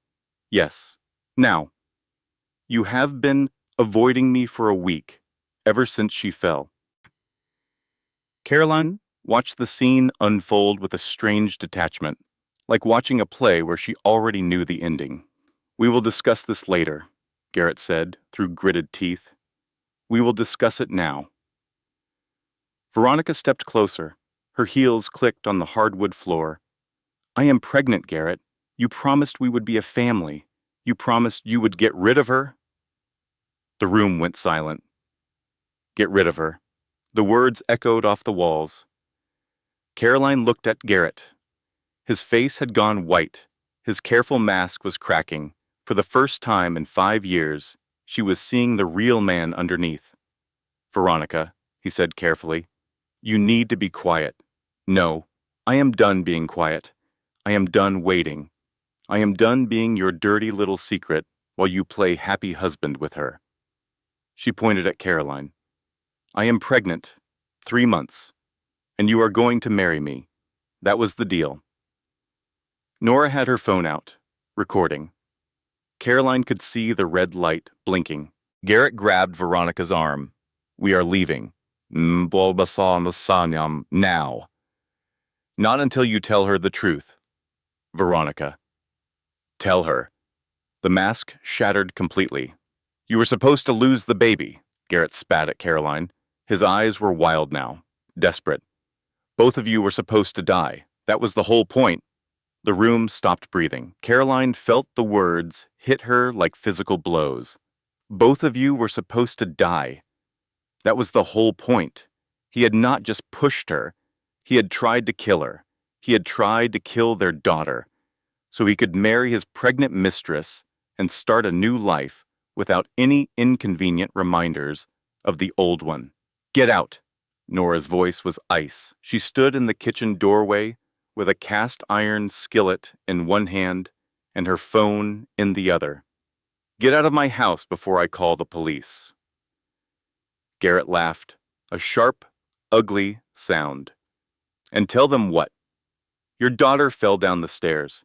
Yes, now. You have been avoiding me for a week, ever since she fell. Caroline watched the scene unfold with a strange detachment, like watching a play where she already knew the ending. We will discuss this later, Garrett said through gritted teeth. We will discuss it now. Veronica stepped closer. Her heels clicked on the hardwood floor. I am pregnant, Garrett. You promised we would be a family. You promised you would get rid of her. The room went silent. Get rid of her. The words echoed off the walls. Caroline looked at Garrett. His face had gone white. His careful mask was cracking. For the first time in 5 years, she was seeing the real man underneath. Veronica, he said carefully, you need to be quiet. No, I am done being quiet. I am done waiting. I am done being your dirty little secret while you play happy husband with her. She pointed at Caroline. I am pregnant, 3 months, and you are going to marry me. That was the deal. Nora had her phone out, recording. Caroline could see the red light blinking. Garrett grabbed Veronica's arm. We are leaving. Now. Not until you tell her the truth. Veronica. Tell her. The mask shattered completely. You were supposed to lose the baby, Garrett spat at Caroline. His eyes were wild now, desperate. Both of you were supposed to die. That was the whole point. The room stopped breathing. Caroline felt the words hit her like physical blows. Both of you were supposed to die. That was the whole point. He had not just pushed her. He had tried to kill her. He had tried to kill their daughter, so he could marry his pregnant mistress and start a new life without any inconvenient reminders of the old one. Get out! Nora's voice was ice. She stood in the kitchen doorway with a cast iron skillet in one hand and her phone in the other. Get out of my house before I call the police. Garrett laughed, a sharp, ugly sound. And tell them what? Your daughter fell down the stairs.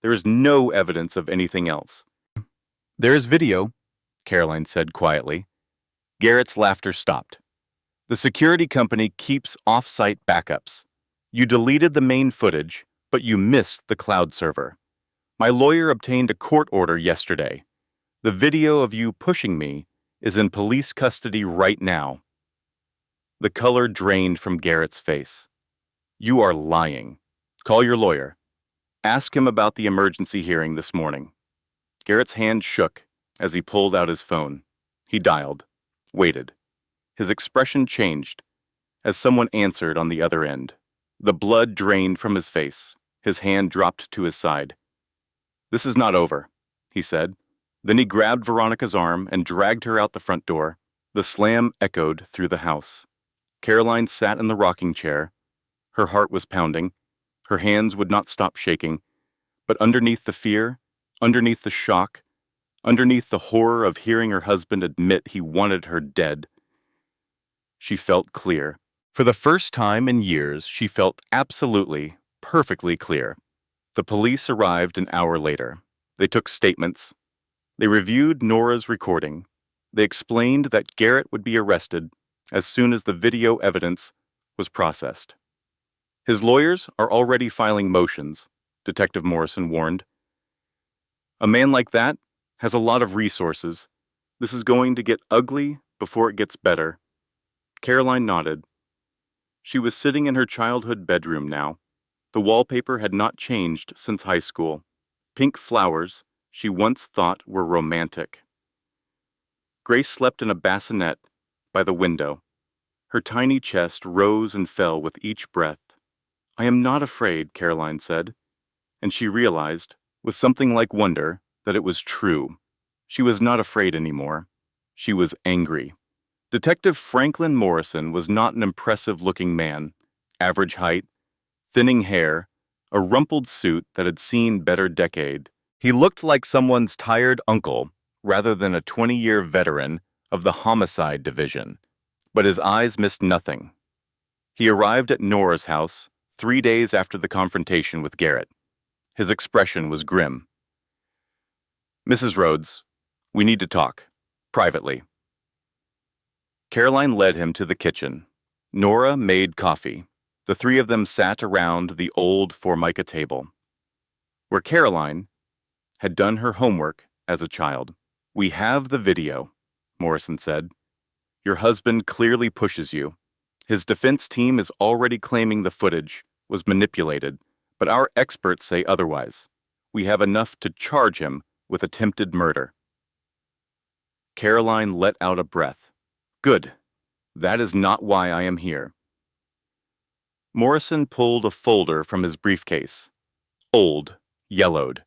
There is no evidence of anything else. There is video, Caroline said quietly. Garrett's laughter stopped. The security company keeps off-site backups. You deleted the main footage, but you missed the cloud server. My lawyer obtained a court order yesterday. The video of you pushing me is in police custody right now. The color drained from Garrett's face. You are lying. Call your lawyer. Ask him about the emergency hearing this morning. Garrett's hand shook as he pulled out his phone. He dialed, waited. His expression changed as someone answered on the other end. The blood drained from his face. His hand dropped to his side. This is not over, he said. Then he grabbed Veronica's arm and dragged her out the front door. The slam echoed through the house. Caroline sat in the rocking chair. Her heart was pounding. Her hands would not stop shaking. But underneath the fear, underneath the shock, underneath the horror of hearing her husband admit he wanted her dead, she felt clear. For the first time in years, she felt absolutely, perfectly clear. The police arrived an hour later. They took statements. They reviewed Nora's recording. They explained that Garrett would be arrested as soon as the video evidence was processed. His lawyers are already filing motions, Detective Morrison warned. A man like that has a lot of resources. This is going to get ugly before it gets better. Caroline nodded. She was sitting in her childhood bedroom now. The wallpaper had not changed since high school. Pink flowers she once thought were romantic. Grace slept in a bassinet by the window. Her tiny chest rose and fell with each breath. "I am not afraid," Caroline said, and she realized, with something like wonder, that it was true. She was not afraid anymore. She was angry. Detective Franklin Morrison was not an impressive-looking man. Average height, thinning hair, a rumpled suit that had seen better decade. He looked like someone's tired uncle rather than a 20-year veteran of the homicide division. But his eyes missed nothing. He arrived at Nora's house 3 days after the confrontation with Garrett. His expression was grim. "Mrs. Rhodes, we need to talk. Privately." Caroline led him to the kitchen. Nora made coffee. The three of them sat around the old Formica table, where Caroline had done her homework as a child. "We have the video," Morrison said. "Your husband clearly pushes you. His defense team is already claiming the footage was manipulated, but our experts say otherwise. We have enough to charge him with attempted murder." Caroline let out a breath. "Good. That is not why I am here." Morrison pulled a folder from his briefcase. Old, yellowed.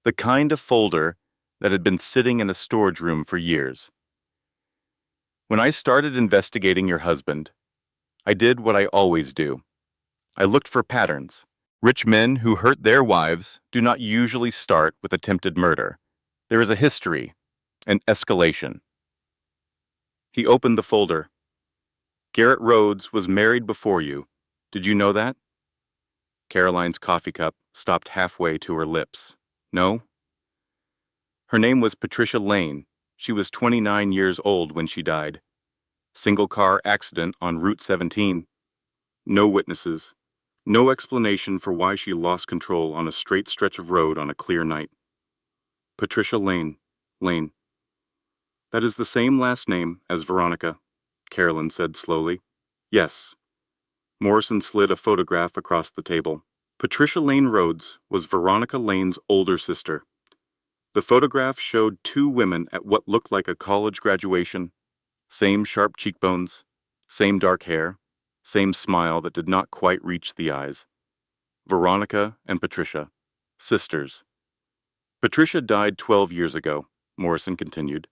The kind of folder that had been sitting in a storage room for years. "When I started investigating your husband, I did what I always do. I looked for patterns. Rich men who hurt their wives do not usually start with attempted murder. There is a history, an escalation." He opened the folder. "Garrett Rhodes was married before you. Did you know that?" Caroline's coffee cup stopped halfway to her lips. "No?" "Her name was Patricia Lane. She was 29 years old when she died. Single-car accident on Route 17. No witnesses. No explanation for why she lost control on a straight stretch of road on a clear night. Patricia Lane. Lane. That is the same last name as Veronica," Carolyn said slowly. "Yes." Morrison slid a photograph across the table. Patricia Lane Rhodes was Veronica Lane's older sister. The photograph showed two women at what looked like a college graduation. Same sharp cheekbones, same dark hair, same smile that did not quite reach the eyes. Veronica and Patricia, sisters. "Patricia died 12 years ago," Morrison continued.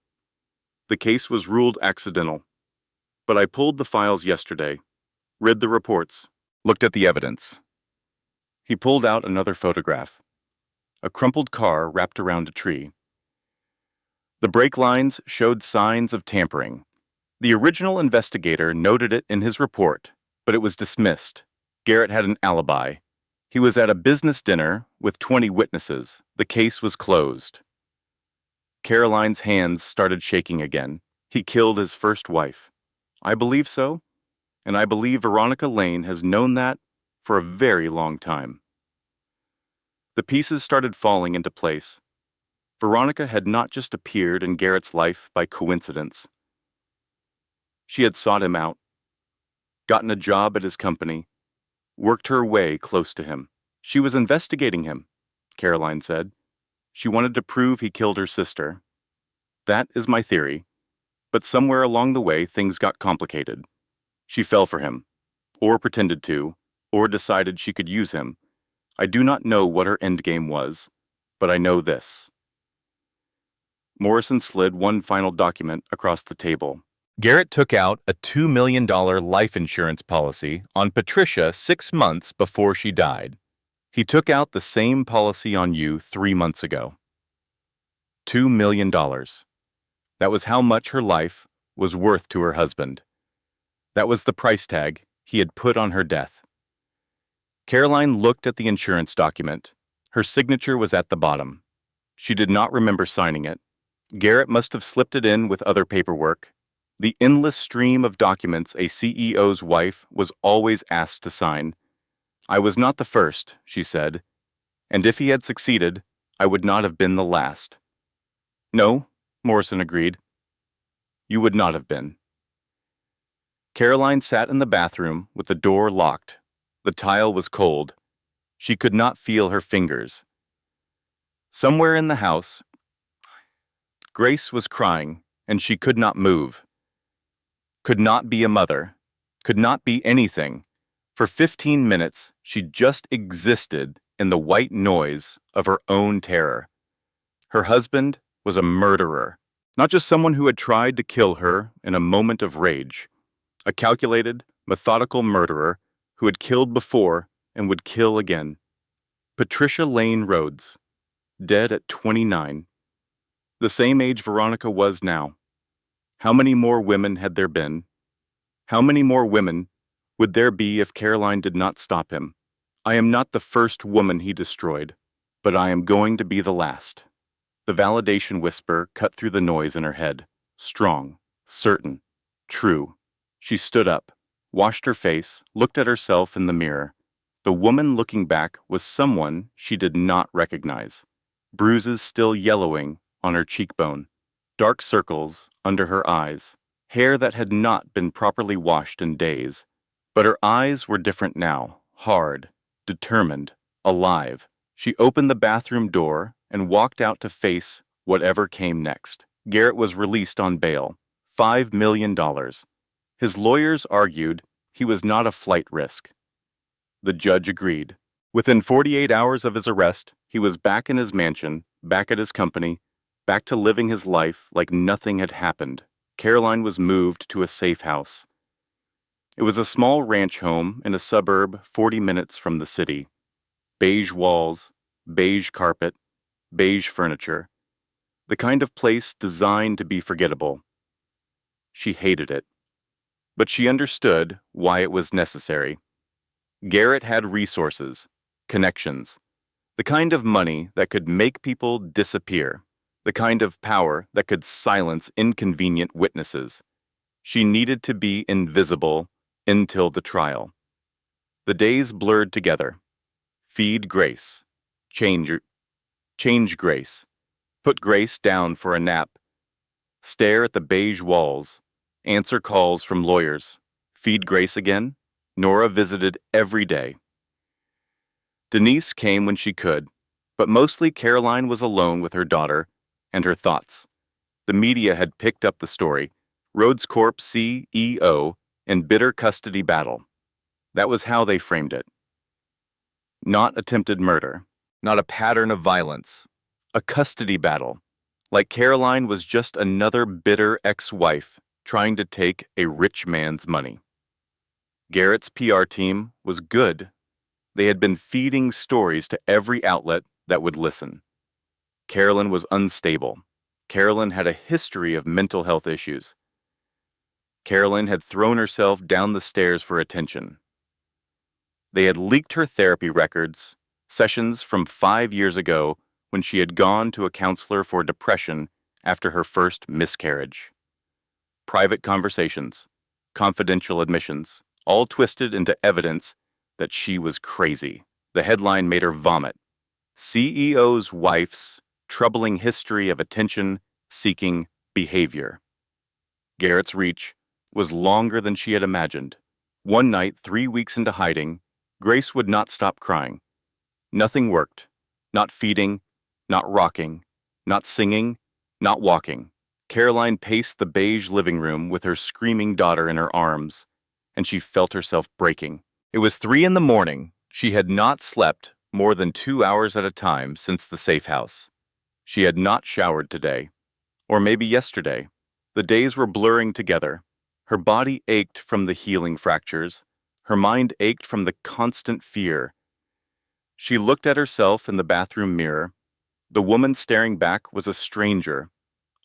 "The case was ruled accidental. But I pulled the files yesterday, read the reports, looked at the evidence." He pulled out another photograph. A crumpled car wrapped around a tree. The brake lines showed signs of tampering. The original investigator noted it in his report, but it was dismissed. Garrett had an alibi. He was at a business dinner with 20 witnesses. The case was closed. Caroline's hands started shaking again. "He killed his first wife." "I believe so, and I believe Veronica Lane has known that for a very long time." The pieces started falling into place. Veronica had not just appeared in Garrett's life by coincidence. She had sought him out, gotten a job at his company, worked her way close to him. She was investigating him, Caroline said. She wanted to prove he killed her sister. That is my theory. But somewhere along the way, things got complicated. She fell for him, or pretended to, or decided she could use him. I do not know what her endgame was, but I know this. Morrison slid one final document across the table. Garrett took out a $2 million life insurance policy on Patricia 6 months before she died. He took out the same policy on you 3 months ago. $2 million. That was how much her life was worth to her husband. That was the price tag he had put on her death. Caroline looked at the insurance document. Her signature was at the bottom. She did not remember signing it. Garrett must have slipped it in with other paperwork. The endless stream of documents a CEO's wife was always asked to sign. I was not the first, she said, and if he had succeeded, I would not have been the last. No, Morrison agreed. You would not have been. Caroline sat in the bathroom with the door locked. The tile was cold. She could not feel her fingers. Somewhere in the house, Grace was crying, and she could not move. Could not be a mother. Could not be anything. For 15 minutes, she just existed in the white noise of her own terror. Her husband was a murderer, not just someone who had tried to kill her in a moment of rage. A calculated, methodical murderer who had killed before and would kill again. Patricia Lane Rhodes, dead at 29. The same age Veronica was now. How many more women had there been? How many more women would there be if Caroline did not stop him? I am not the first woman he destroyed, but I am going to be the last. The validation whisper cut through the noise in her head. Strong, certain, true. She stood up, washed her face, looked at herself in the mirror. The woman looking back was someone she did not recognize. Bruises still yellowing on her cheekbone, dark circles under her eyes, hair that had not been properly washed in days. But her eyes were different now, hard, determined, alive. She opened the bathroom door and walked out to face whatever came next. Garrett was released on bail, $5 million. His lawyers argued he was not a flight risk. The judge agreed. Within 48 hours of his arrest, he was back in his mansion, back at his company, back to living his life like nothing had happened. Caroline was moved to a safe house. It was a small ranch home in a suburb 40 minutes from the city. Beige walls, beige carpet, beige furniture. The kind of place designed to be forgettable. She hated it. But she understood why it was necessary. Garrett had resources, connections, the kind of money that could make people disappear, the kind of power that could silence inconvenient witnesses. She needed to be invisible until the trial. The days blurred together. Feed Grace. Change Grace. Put Grace down for a nap. Stare at the beige walls. Answer calls from lawyers. Feed Grace again. Nora visited every day. Denise came when she could, but mostly Caroline was alone with her daughter and her thoughts. The media had picked up the story. Rhodes Corp CEO in bitter custody battle. That was how they framed it. Not attempted murder. Not a pattern of violence. A custody battle. Like Caroline was just another bitter ex-wife trying to take a rich man's money. Garrett's PR team was good. They had been feeding stories to every outlet that would listen. Carolyn was unstable. Carolyn had a history of mental health issues. Carolyn had thrown herself down the stairs for attention. They had leaked her therapy records, sessions from 5 years ago when she had gone to a counselor for depression after her first miscarriage. Private conversations, confidential admissions, all twisted into evidence that she was crazy. The headline made her vomit. CEO's wife's troubling history of attention-seeking behavior. Garrett's reach was longer than she had imagined. One night, 3 weeks into hiding, Grace would not stop crying. Nothing worked. Not feeding, not rocking, not singing, not walking. Caroline paced the beige living room with her screaming daughter in her arms, and she felt herself breaking. It was 3 a.m. She had not slept more than 2 hours at a time since the safe house. She had not showered today, or maybe yesterday. The days were blurring together. Her body ached from the healing fractures. Her mind ached from the constant fear. She looked at herself in the bathroom mirror. The woman staring back was a stranger.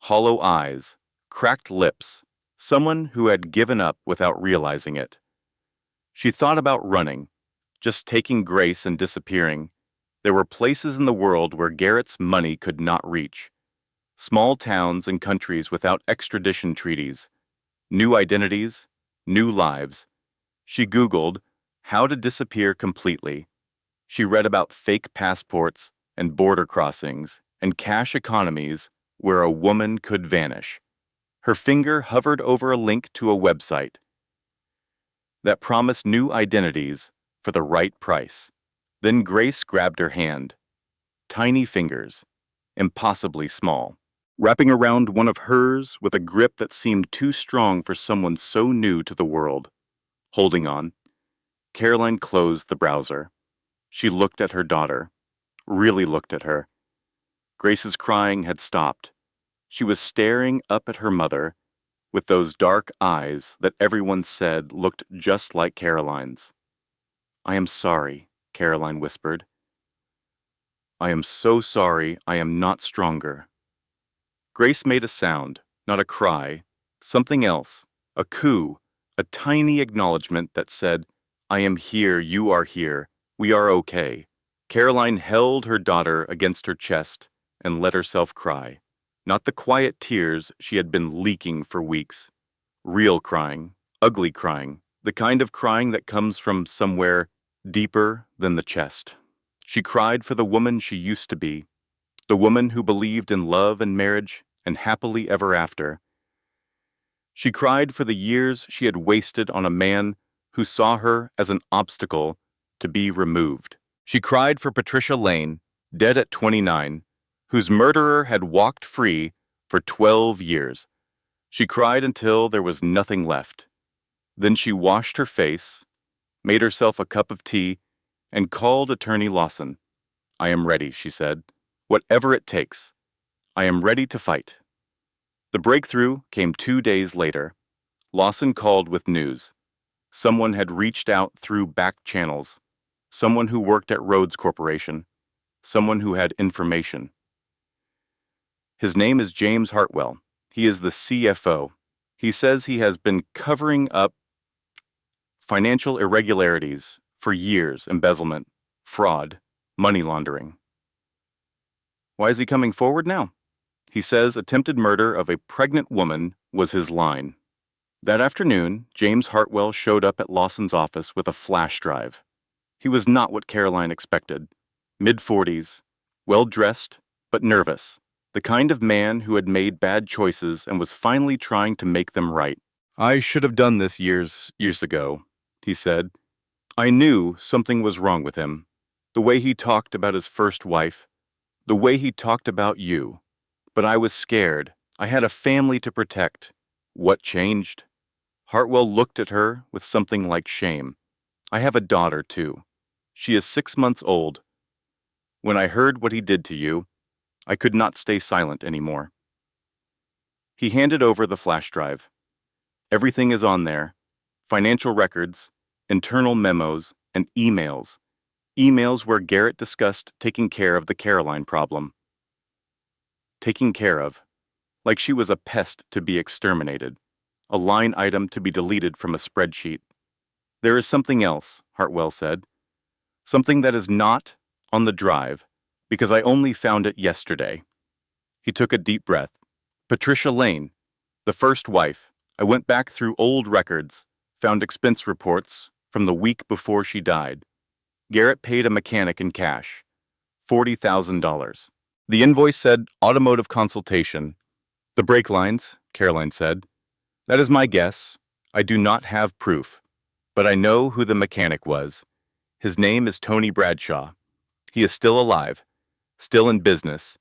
Hollow eyes, cracked lips, someone who had given up without realizing it. She thought about running, just taking Grace and disappearing. There were places in the world where Garrett's money could not reach. Small towns and countries without extradition treaties. New identities, new lives. She Googled how to disappear completely. She read about fake passports and border crossings and cash economies where a woman could vanish. Her finger hovered over a link to a website that promised new identities for the right price. Then Grace grabbed her hand. Tiny fingers, impossibly small, wrapping around one of hers with a grip that seemed too strong for someone so new to the world. Holding on, Caroline closed the browser. She looked at her daughter, really looked at her. Grace's crying had stopped. She was staring up at her mother with those dark eyes that everyone said looked just like Caroline's. "I am sorry," Caroline whispered. "I am so sorry I am not stronger." Grace made a sound, not a cry, something else, a coo, a tiny acknowledgement that said, "I am here, you are here, we are okay." Caroline held her daughter against her chest and let herself cry. Not the quiet tears she had been leaking for weeks. Real crying, ugly crying, the kind of crying that comes from somewhere deeper than the chest. She cried for the woman she used to be, the woman who believed in love and marriage and happily ever after. She cried for the years she had wasted on a man who saw her as an obstacle to be removed. She cried for Patricia Lane, dead at 29, whose murderer had walked free for 12 years. She cried until there was nothing left. Then she washed her face, made herself a cup of tea, and called Attorney Lawson. "I am ready," she said. "Whatever it takes. I am ready to fight." The breakthrough came 2 days later. Lawson called with news. Someone had reached out through back channels. Someone who worked at Rhodes Corporation. Someone who had information. His name is James Hartwell. He is the CFO. He says he has been covering up financial irregularities for years, embezzlement, fraud, money laundering. Why is he coming forward now? He says attempted murder of a pregnant woman was his line. That afternoon, James Hartwell showed up at Lawson's office with a flash drive. He was not what Caroline expected. Mid-40s, well-dressed, but nervous. The kind of man who had made bad choices and was finally trying to make them right. "I should have done this years ago," he said. "I knew something was wrong with him. The way he talked about his first wife, the way he talked about you. But I was scared. I had a family to protect." What changed? Hartwell looked at her with something like shame. "I have a daughter, too. She is 6 months old. When I heard what he did to you, I could not stay silent anymore." He handed over the flash drive. Everything is on there. Financial records, internal memos, and emails. Emails where Garrett discussed taking care of the Caroline problem. Taking care of. Like she was a pest to be exterminated. A line item to be deleted from a spreadsheet. "There is something else," Hartwell said. "Something that is not on the drive, because I only found it yesterday." He took a deep breath. "Patricia Lane, the first wife. I went back through old records, found expense reports from the week before she died. Garrett paid a mechanic in cash, $40,000. The invoice said automotive consultation. The brake lines," Caroline said. "That is my guess. I do not have proof. But I know who the mechanic was. His name is Tony Bradshaw. He is still alive, still in business.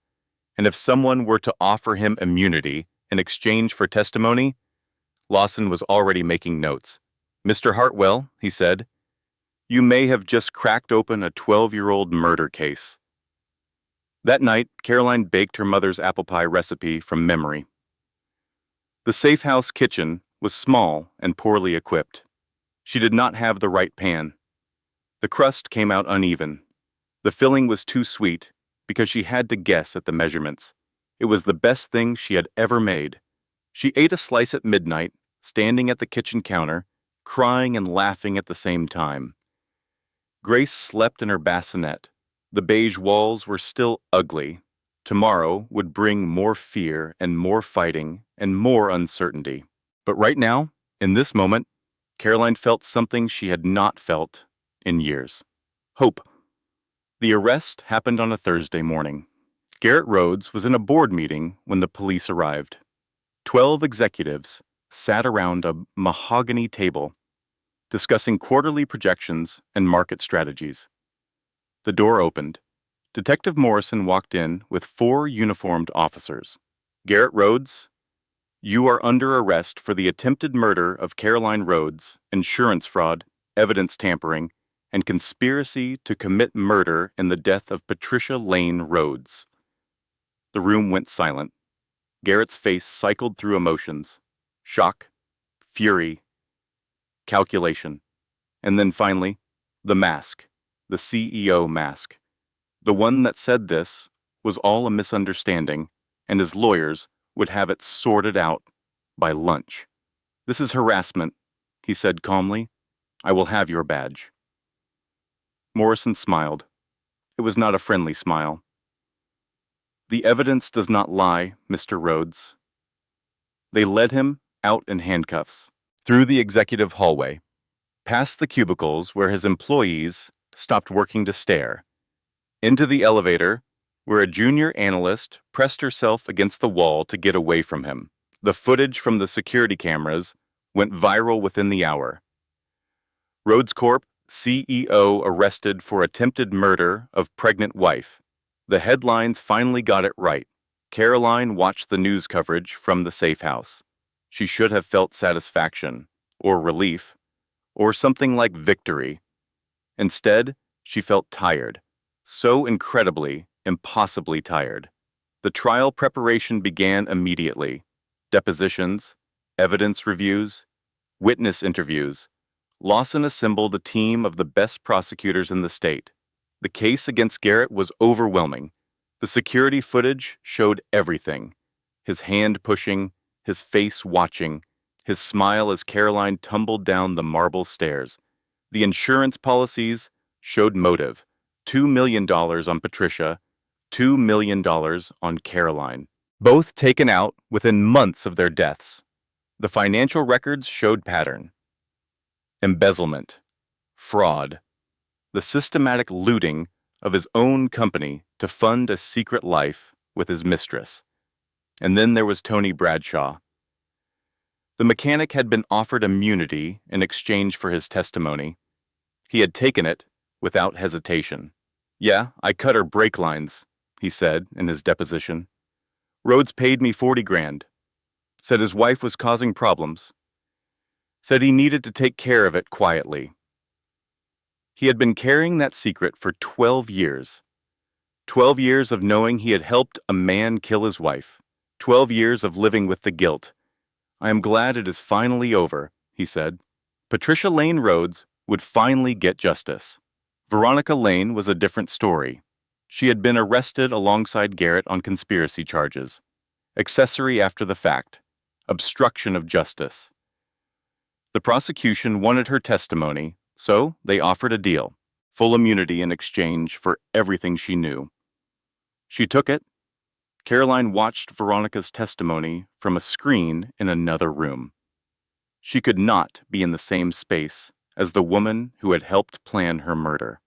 And if someone were to offer him immunity in exchange for testimony," Lawson was already making notes. "Mr. Hartwell," he said, "you may have just cracked open a 12-year-old murder case." That night, Caroline baked her mother's apple pie recipe from memory. The safe house kitchen was small and poorly equipped. She did not have the right pan. The crust came out uneven. The filling was too sweet because she had to guess at the measurements. It was the best thing she had ever made. She ate a slice at midnight, standing at the kitchen counter, crying and laughing at the same time. Grace slept in her bassinet. The beige walls were still ugly. Tomorrow would bring more fear and more fighting and more uncertainty. But right now, in this moment, Caroline felt something she had not felt in years. Hope. The arrest happened on a Thursday morning. Garrett Rhodes was in a board meeting when the police arrived. 12 executives sat around a mahogany table, discussing quarterly projections and market strategies. The door opened. Detective Morrison walked in with 4 uniformed officers. Garrett Rhodes, you are under arrest for the attempted murder of Caroline Rhodes, insurance fraud, evidence tampering, and conspiracy to commit murder in the death of Patricia Lane Rhodes. The room went silent. Garrett's face cycled through emotions: shock, fury, calculation, and then finally, the mask, the CEO mask. The one that said this was all a misunderstanding, and his lawyers would have it sorted out by lunch. This is harassment, he said calmly. I will have your badge. Morrison smiled. It was not a friendly smile. The evidence does not lie, Mr. Rhodes. They led him out in handcuffs, through the executive hallway, past the cubicles where his employees stopped working to stare, into the elevator where a junior analyst pressed herself against the wall to get away from him. The footage from the security cameras went viral within the hour. Rhodes Corp. CEO arrested for attempted murder of pregnant wife. The headlines finally got it right. Caroline watched the news coverage from the safe house. She should have felt satisfaction, or relief, or something like victory. Instead, she felt tired. So incredibly, impossibly tired. The trial preparation began immediately. Depositions, evidence reviews, witness interviews. Lawson assembled a team of the best prosecutors in the state. The case against Garrett was overwhelming. The security footage showed everything. His hand pushing, his face watching, his smile as Caroline tumbled down the marble stairs. The insurance policies showed motive. $2 million on Patricia, $2 million on Caroline. Both taken out within months of their deaths. The financial records showed pattern. Embezzlement, fraud, the systematic looting of his own company to fund a secret life with his mistress. And then there was Tony Bradshaw. The mechanic had been offered immunity in exchange for his testimony. He had taken it without hesitation. Yeah, I cut her brake lines, he said in his deposition. Rhodes paid me 40 grand. Said his wife was causing problems. Said he needed to take care of it quietly. He had been carrying that secret for 12 years. 12 years of knowing he had helped a man kill his wife. 12 years of living with the guilt. I am glad it is finally over, he said. Patricia Lane Rhodes would finally get justice. Veronica Lane was a different story. She had been arrested alongside Garrett on conspiracy charges, accessory after the fact, obstruction of justice. The prosecution wanted her testimony, so they offered a deal, full immunity in exchange for everything she knew. She took it. Caroline watched Veronica's testimony from a screen in another room. She could not be in the same space as the woman who had helped plan her murder.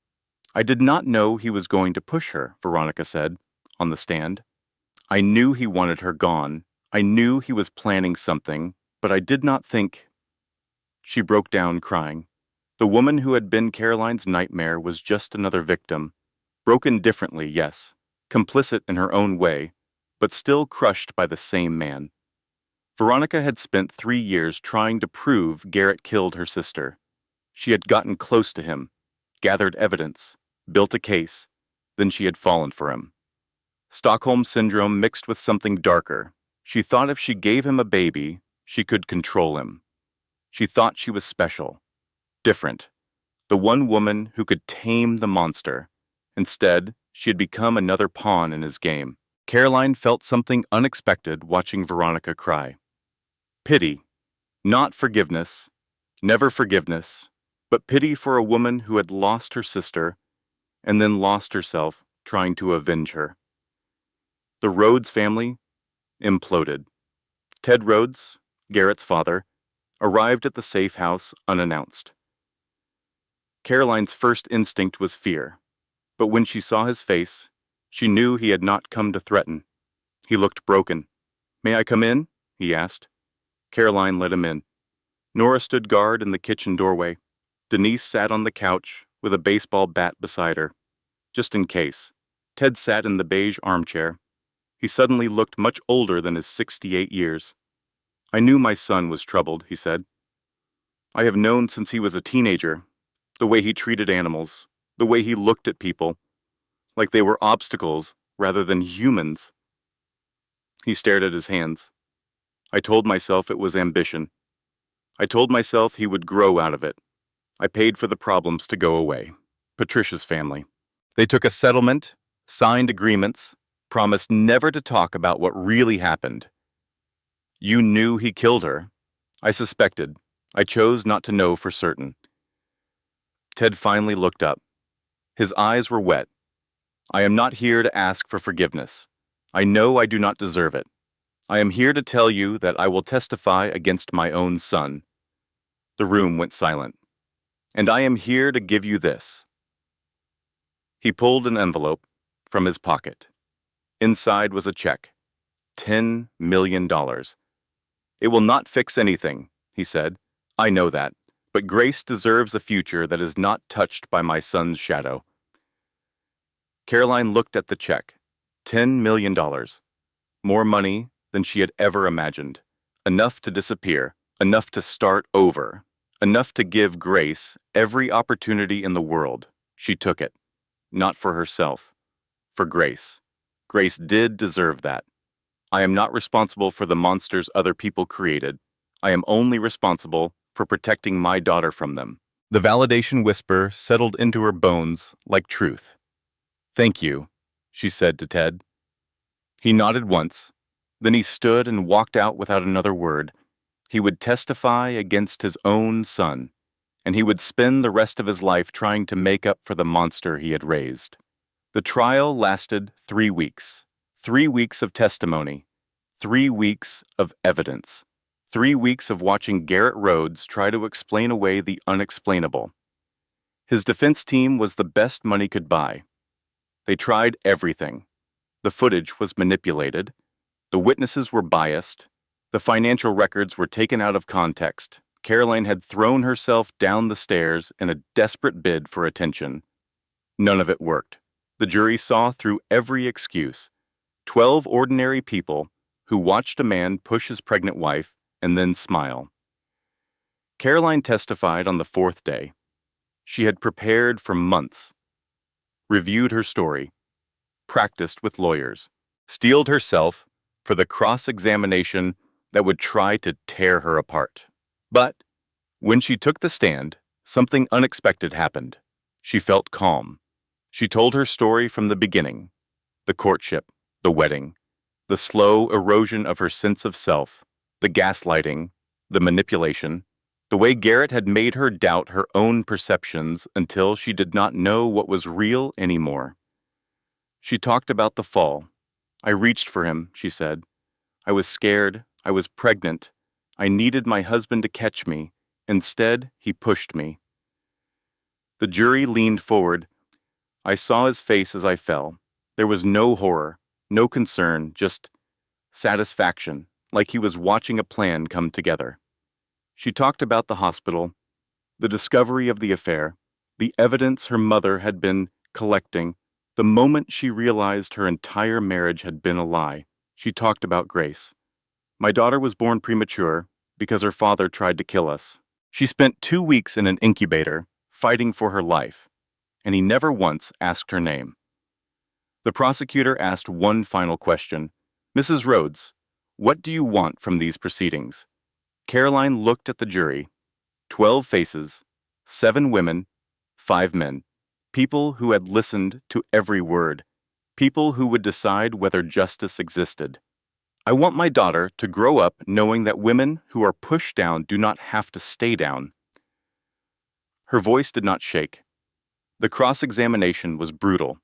I did not know he was going to push her, Veronica said, on the stand. I knew he wanted her gone. I knew he was planning something, but I did not think... She broke down crying. The woman who had been Caroline's nightmare was just another victim. Broken differently, yes. Complicit in her own way, but still crushed by the same man. Veronica had spent 3 years trying to prove Garrett killed her sister. She had gotten close to him, gathered evidence, built a case, then she had fallen for him. Stockholm Syndrome mixed with something darker. She thought if she gave him a baby, she could control him. She thought she was special, different, the one woman who could tame the monster. Instead, she had become another pawn in his game. Caroline felt something unexpected watching Veronica cry. Pity, not forgiveness, never forgiveness, but pity for a woman who had lost her sister and then lost herself trying to avenge her. The Rhodes family imploded. Ted Rhodes, Garrett's father, arrived at the safe house unannounced. Caroline's first instinct was fear, but when she saw his face, she knew he had not come to threaten. He looked broken. "May I come in?" he asked. Caroline let him in. Nora stood guard in the kitchen doorway. Denise sat on the couch with a baseball bat beside her. Just in case. Ted sat in the beige armchair. He suddenly looked much older than his 68 years. "I knew my son was troubled," he said. "I have known since he was a teenager, the way he treated animals, the way he looked at people, like they were obstacles rather than humans." He stared at his hands. "I told myself it was ambition. I told myself he would grow out of it. I paid for the problems to go away." Patricia's family. They took a settlement, signed agreements, promised never to talk about what really happened. "You knew he killed her." "I suspected. I chose not to know for certain." Ted finally looked up. His eyes were wet. "I am not here to ask for forgiveness. I know I do not deserve it. I am here to tell you that I will testify against my own son." The room went silent. "And I am here to give you this." He pulled an envelope from his pocket. Inside was a check. $10 million. "It will not fix anything," he said. "I know that, but Grace deserves a future that is not touched by my son's shadow." Caroline looked at the check. $10 million. More money than she had ever imagined. Enough to disappear. Enough to start over. Enough to give Grace every opportunity in the world. She took it. Not for herself. For Grace. Grace did deserve that. "I am not responsible for the monsters other people created. I am only responsible for protecting my daughter from them." The validation whisper settled into her bones like truth. "Thank you," she said to Ted. He nodded once. Then he stood and walked out without another word. He would testify against his own son, and he would spend the rest of his life trying to make up for the monster he had raised. The trial lasted 3 weeks. 3 weeks of testimony. 3 weeks of evidence. 3 weeks of watching Garrett Rhodes try to explain away the unexplainable. His defense team was the best money could buy. They tried everything. The footage was manipulated. The witnesses were biased. The financial records were taken out of context. Caroline had thrown herself down the stairs in a desperate bid for attention. None of it worked. The jury saw through every excuse. 12 ordinary people who watched a man push his pregnant wife and then smile. Caroline testified on the 4th day. She had prepared for months, reviewed her story, practiced with lawyers, steeled herself for the cross-examination that would try to tear her apart. But when she took the stand, something unexpected happened. She felt calm. She told her story from the beginning: the courtship, the wedding, the slow erosion of her sense of self, the gaslighting, the manipulation, the way Garrett had made her doubt her own perceptions until she did not know what was real anymore. She talked about the fall. "I reached for him," she said. "I was scared. I was pregnant. I needed my husband to catch me. Instead, he pushed me." The jury leaned forward. I saw his face as I fell. There was no horror, no concern, just satisfaction, like he was watching a plan come together. She talked about the hospital, the discovery of the affair, the evidence her mother had been collecting, the moment she realized her entire marriage had been a lie. She talked about Grace. "My daughter was born premature because her father tried to kill us. She spent 2 weeks in an incubator, fighting for her life, and he never once asked her name." The prosecutor asked one final question. "Mrs. Rhodes, what do you want from these proceedings?" Caroline looked at the jury. 12 faces, 7 women, 5 men. People who had listened to every word. People who would decide whether justice existed. I want my daughter to grow up knowing that women who are pushed down do not have to stay down. Her voice did not shake. The cross-examination was brutal.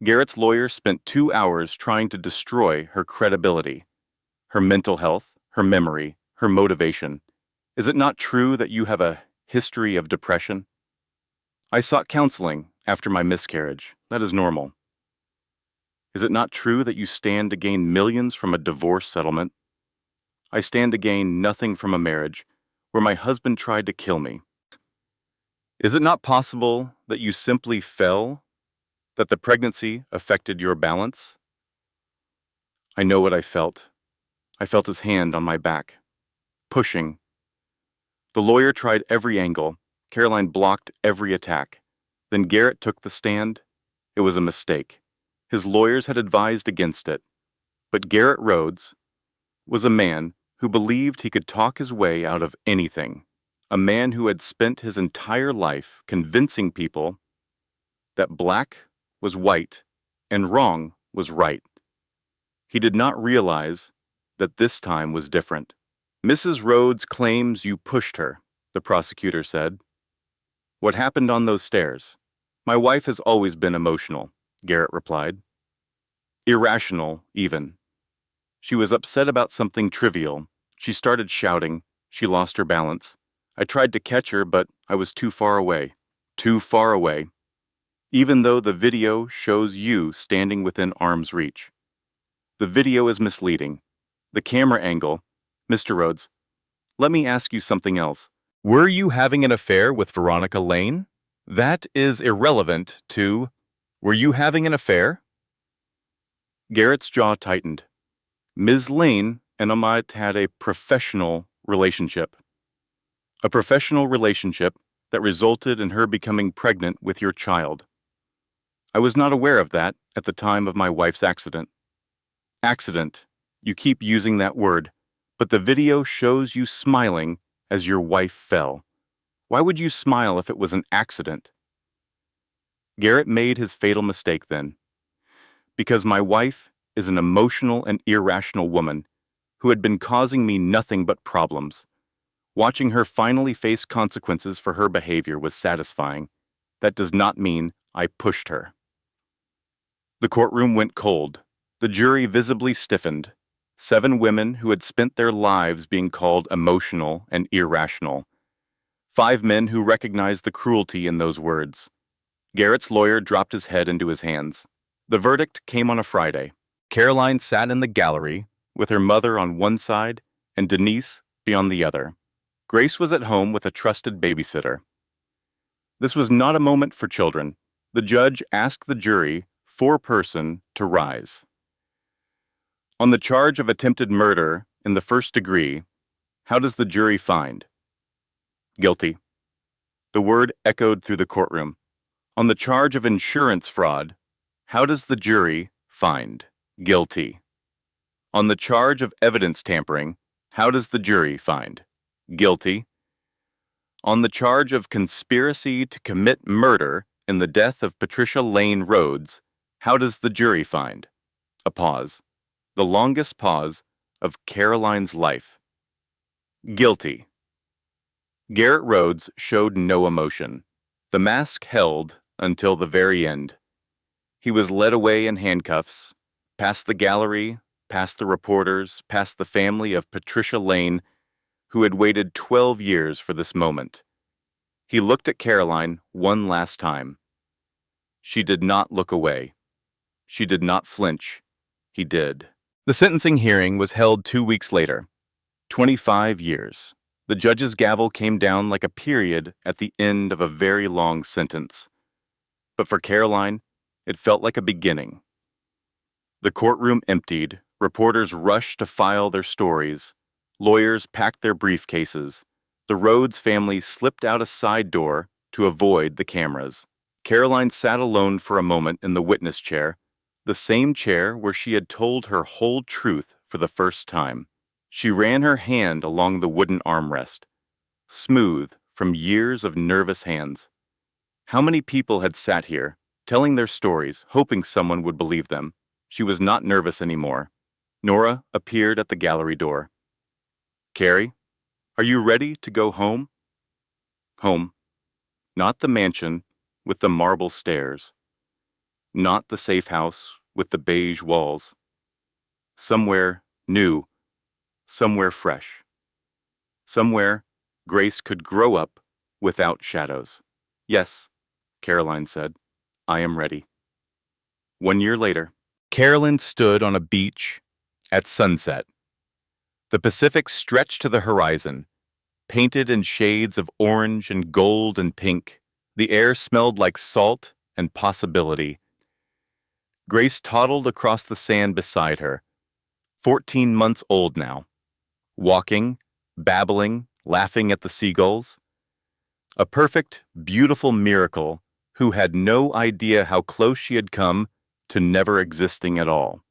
Garrett's lawyer spent 2 hours trying to destroy her credibility, her mental health, her memory, her motivation. Is it not true that you have a history of depression? I sought counseling after my miscarriage. That is normal. Is it not true that you stand to gain millions from a divorce settlement? I stand to gain nothing from a marriage where my husband tried to kill me. Is it not possible that you simply fell? That the pregnancy affected your balance? I know what I felt. I felt his hand on my back, pushing. The lawyer tried every angle. Caroline blocked every attack. Then Garrett took the stand. It was a mistake. His lawyers had advised against it. But Garrett Rhodes was a man who believed he could talk his way out of anything. A man who had spent his entire life convincing people that black was white and wrong was right. He did not realize that this time was different. Mrs. Rhodes claims you pushed her, the prosecutor said. What happened on those stairs? My wife has always been emotional, Garrett replied. Irrational, even. She was upset about something trivial. She started shouting. She lost her balance. I tried to catch her, but I was too far away. Too far away. Even though the video shows you standing within arm's reach. The video is misleading. The camera angle. Mr. Rhodes, let me ask you something else. Were you having an affair with Veronica Lane? That is irrelevant to, were you having an affair? Garrett's jaw tightened. Ms. Lane and Ahmad had a professional relationship. A professional relationship that resulted in her becoming pregnant with your child. I was not aware of that at the time of my wife's accident. Accident. You keep using that word, but the video shows you smiling as your wife fell. Why would you smile if it was an accident? Garrett made his fatal mistake then. Because my wife is an emotional and irrational woman who had been causing me nothing but problems. Watching her finally face consequences for her behavior was satisfying. That does not mean I pushed her. The courtroom went cold. The jury visibly stiffened. 7 women who had spent their lives being called emotional and irrational. 5 men who recognized the cruelty in those words. Garrett's lawyer dropped his head into his hands. The verdict came on a Friday. Caroline sat in the gallery with her mother on one side and Denise beyond the other. Grace was at home with a trusted babysitter. This was not a moment for children. The judge asked the jury, 4-person, to rise. On the charge of attempted murder in the first degree, how does the jury find? Guilty. The word echoed through the courtroom. On the charge of insurance fraud, how does the jury find? Guilty. On the charge of evidence tampering, how does the jury find? Guilty. On the charge of conspiracy to commit murder in the death of Patricia Lane Rhodes, how does the jury find? A pause. The longest pause of Caroline's life. Guilty. Garrett Rhodes showed no emotion. The mask held until the very end. He was led away in handcuffs, past the gallery, past the reporters, past the family of Patricia Lane, who had waited 12 years for this moment. He looked at Caroline one last time. She did not look away. She did not flinch. He did. The sentencing hearing was held 2 weeks later. 25 years. The judge's gavel came down like a period at the end of a very long sentence. But for Caroline, it felt like a beginning. The courtroom emptied. Reporters rushed to file their stories. Lawyers packed their briefcases. The Rhodes family slipped out a side door to avoid the cameras. Caroline sat alone for a moment in the witness chair, the same chair where she had told her whole truth for the first time. She ran her hand along the wooden armrest, smooth from years of nervous hands. How many people had sat here, telling their stories, hoping someone would believe them? She was not nervous anymore. Nora appeared at the gallery door. "Carrie, are you ready to go home?" Home. Not the mansion with the marble stairs. Not the safe house with the beige walls. Somewhere new, somewhere fresh. Somewhere Grace could grow up without shadows. "Yes," Caroline said, "I am ready." 1 year later, Carolyn stood on a beach at sunset. The Pacific stretched to the horizon, painted in shades of orange and gold and pink. The air smelled like salt and possibility. Grace toddled across the sand beside her, 14 months old now, walking, babbling, laughing at the seagulls. A perfect, beautiful miracle who had no idea how close she had come to never existing at all.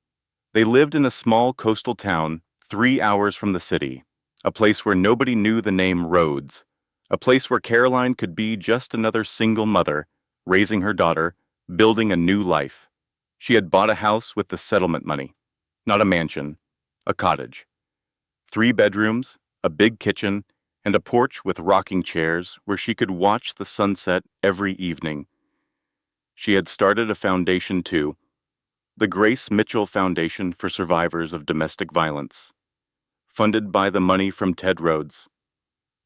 They lived in a small coastal town 3 hours from the city, a place where nobody knew the name Rhodes, a place where Caroline could be just another single mother, raising her daughter, building a new life. She had bought a house with the settlement money, not a mansion, a cottage. 3 bedrooms, a big kitchen, and a porch with rocking chairs where she could watch the sunset every evening. She had started a foundation too, the Grace Mitchell Foundation for Survivors of Domestic Violence, funded by the money from Ted Rhodes.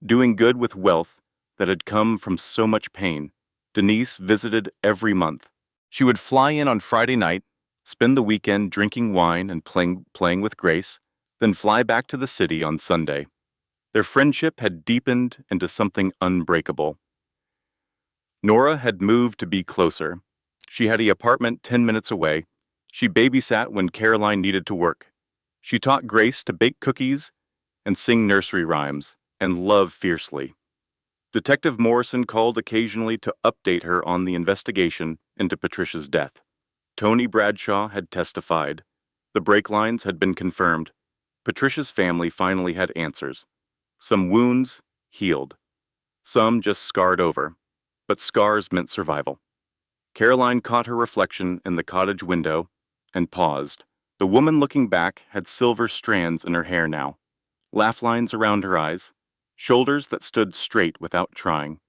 Doing good with wealth that had come from so much pain, Denise visited every month. She would fly in on Friday night, spend the weekend drinking wine and playing with Grace, then fly back to the city on Sunday. Their friendship had deepened into something unbreakable. Nora had moved to be closer. She had an apartment 10 minutes away. She babysat when Caroline needed to work. She taught Grace to bake cookies and sing nursery rhymes and love fiercely. Detective Morrison called occasionally to update her on the investigation into Patricia's death. Tony Bradshaw had testified. The brake lines had been confirmed. Patricia's family finally had answers. Some wounds healed. Some just scarred over. But scars meant survival. Caroline caught her reflection in the cottage window and paused. The woman looking back had silver strands in her hair now, laugh lines around her eyes, shoulders that stood straight without trying.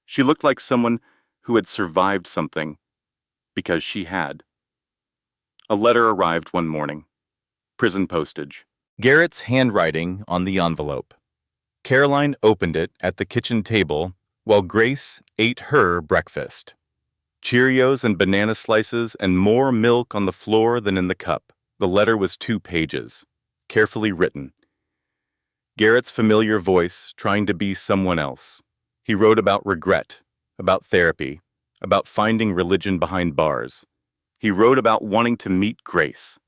She looked like someone who had survived something, because she had. A letter arrived one morning. Prison postage. Garrett's handwriting on the envelope. Caroline opened it at the kitchen table while Grace ate her breakfast. Cheerios and banana slices and more milk on the floor than in the cup. The letter was 2 pages, carefully written. Garrett's familiar voice trying to be someone else. He wrote about regret, about therapy, about finding religion behind bars. He wrote about wanting to meet Grace,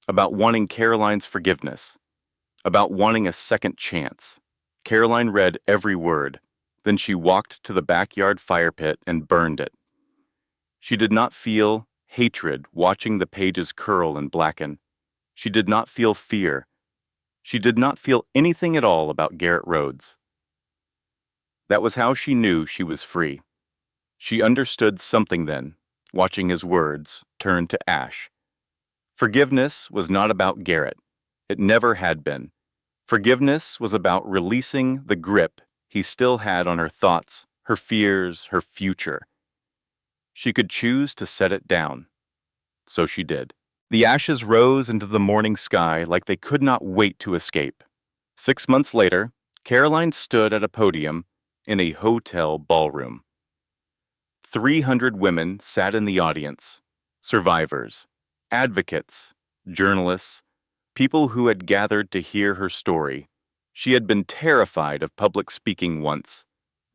about wanting Caroline's forgiveness, about wanting a second chance. Caroline read every word. Then she walked to the backyard fire pit and burned it. She did not feel hatred watching the pages curl and blacken. She did not feel fear. She did not feel anything at all about Garrett Rhodes. That was how she knew she was free. She understood something then, watching his words turn to ash. Forgiveness was not about Garrett. It never had been. Forgiveness was about releasing the grip he still had on her thoughts, her fears, her future. She could choose to set it down. So she did. The ashes rose into the morning sky like they could not wait to escape. 6 months later, Caroline stood at a podium in a hotel ballroom. 300 women sat in the audience, survivors, advocates, journalists, people who had gathered to hear her story. She had been terrified of public speaking once.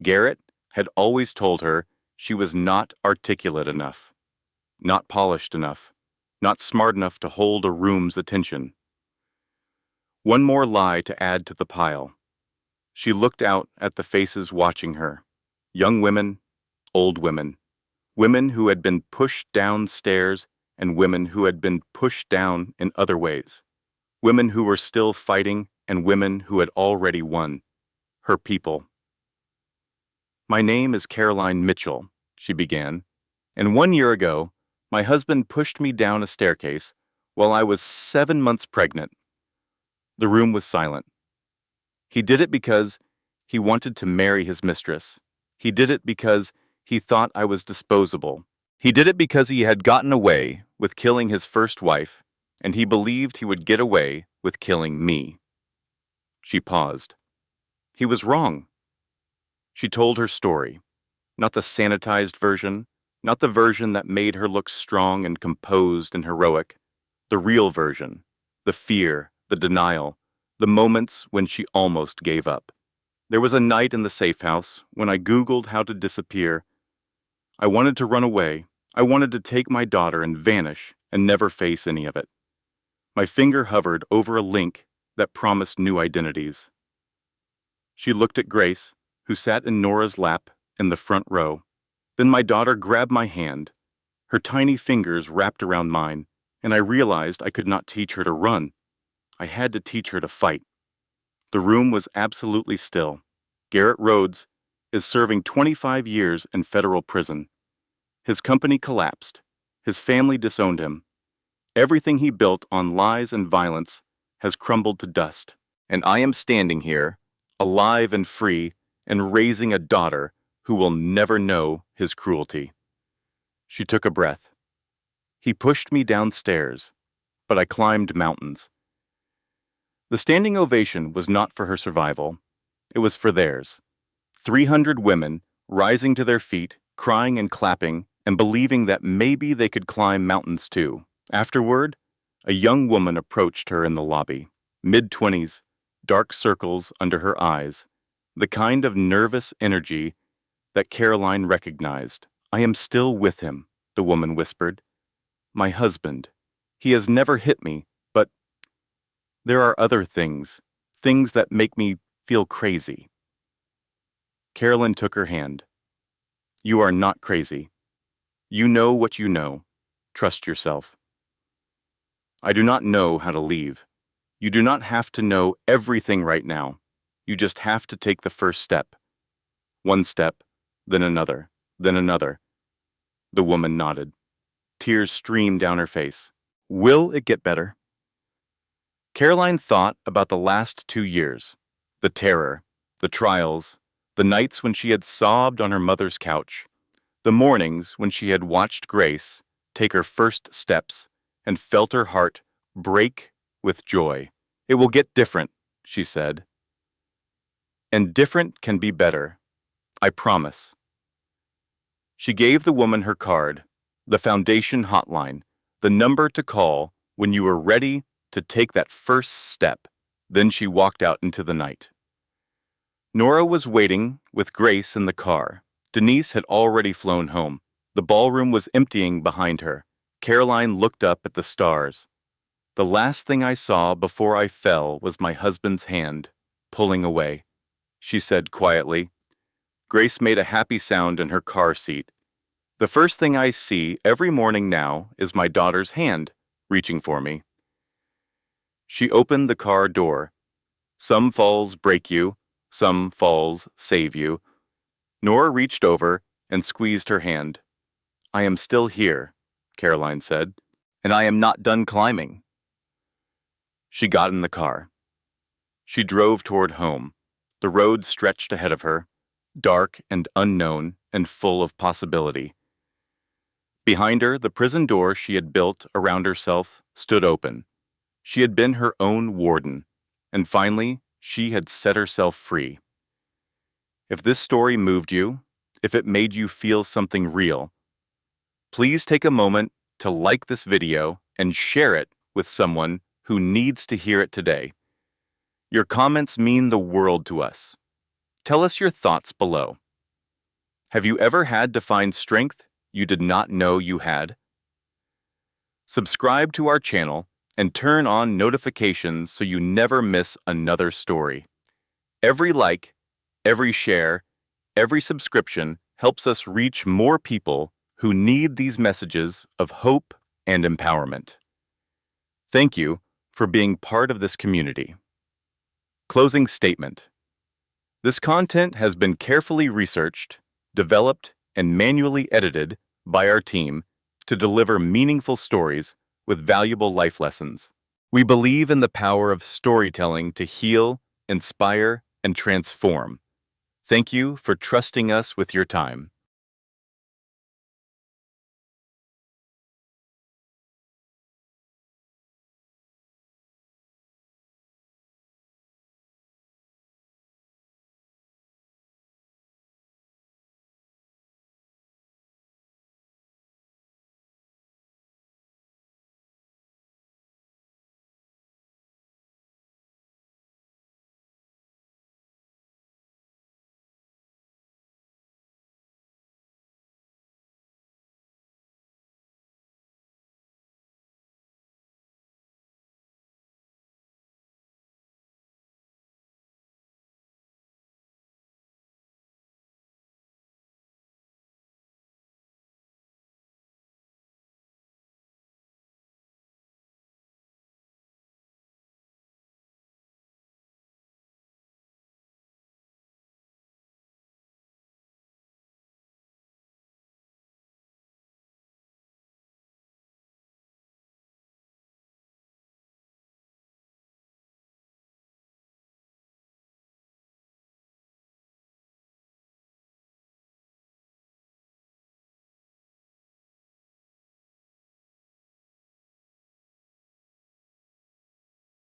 Garrett had always told her she was not articulate enough, not polished enough, not smart enough to hold a room's attention. One more lie to add to the pile. She looked out at the faces watching her, young women, old women, women who had been pushed downstairs and women who had been pushed down in other ways. women who were still fighting and women who had already won, her people. "My name is Caroline Mitchell," she began, "and 1 year ago, my husband pushed me down a staircase while I was 7 months pregnant." The room was silent. He did it because he wanted to marry his mistress. He did it because he thought I was disposable. He did it because he had gotten away with killing his first wife, and he believed he would get away with killing me. She paused. He was wrong. She told her story, not the sanitized version, not the version that made her look strong and composed and heroic, the real version, the fear, the denial, the moments when she almost gave up. There was a night in the safe house when I Googled how to disappear. I wanted to run away. I wanted to take my daughter and vanish and never face any of it. My finger hovered over a link that promised new identities. She looked at Grace, who sat in Nora's lap in the front row. Then my daughter grabbed my hand. Her tiny fingers wrapped around mine, and I realized I could not teach her to run. I had to teach her to fight. The room was absolutely still. Garrett Rhodes is serving 25 years in federal prison. His company collapsed. His family disowned him. Everything he built on lies and violence has crumbled to dust. And I am standing here, alive and free, and raising a daughter who will never know his cruelty. She took a breath. He pushed me downstairs, but I climbed mountains. The standing ovation was not for her survival. It was for theirs. 300 women rising to their feet, crying and clapping, and believing that maybe they could climb mountains too. Afterward, a young woman approached her in the lobby, mid-20s, dark circles under her eyes, the kind of nervous energy that Caroline recognized. "I am still with him," the woman whispered. "My husband. He has never hit me, but there are other things that make me feel crazy." Carolyn took her hand. "You are not crazy. You know what you know. Trust yourself." "I do not know how to leave. You do not have to know everything right now. You just have to take the first step. One step, then another, then another." The woman nodded. Tears streamed down her face. "Will it get better?" Caroline thought about the last 2 years, the terror, the trials, the nights when she had sobbed on her mother's couch, the mornings when she had watched Grace take her first steps and felt her heart break with joy. "It will get different," she said. "And different can be better. I promise." She gave the woman her card, the foundation hotline, the number to call when you were ready to take that first step. Then she walked out into the night. Nora was waiting with Grace in the car. Denise had already flown home. The ballroom was emptying behind her. Caroline looked up at the stars. "The last thing I saw before I fell was my husband's hand, pulling away," she said quietly. Grace made a happy sound in her car seat. "The first thing I see every morning now is my daughter's hand, reaching for me." She opened the car door. Some falls break you, some falls save you. Nora reached over and squeezed her hand. "I am still here," Caroline said, "and I am not done climbing." She got in the car. She drove toward home. The road stretched ahead of her, dark and unknown and full of possibility. Behind her, the prison door she had built around herself stood open. She had been her own warden, and finally, she had set herself free. If this story moved you, if it made you feel something real, please take a moment to like this video and share it with someone who needs to hear it today. Your comments mean the world to us. Tell us your thoughts below. Have you ever had to find strength you did not know you had? Subscribe to our channel and turn on notifications so you never miss another story. Every like, every share, every subscription helps us reach more people who need these messages of hope and empowerment. Thank you for being part of this community. Closing statement. This content has been carefully researched, developed, and manually edited by our team to deliver meaningful stories with valuable life lessons. We believe in the power of storytelling to heal, inspire, and transform. Thank you for trusting us with your time.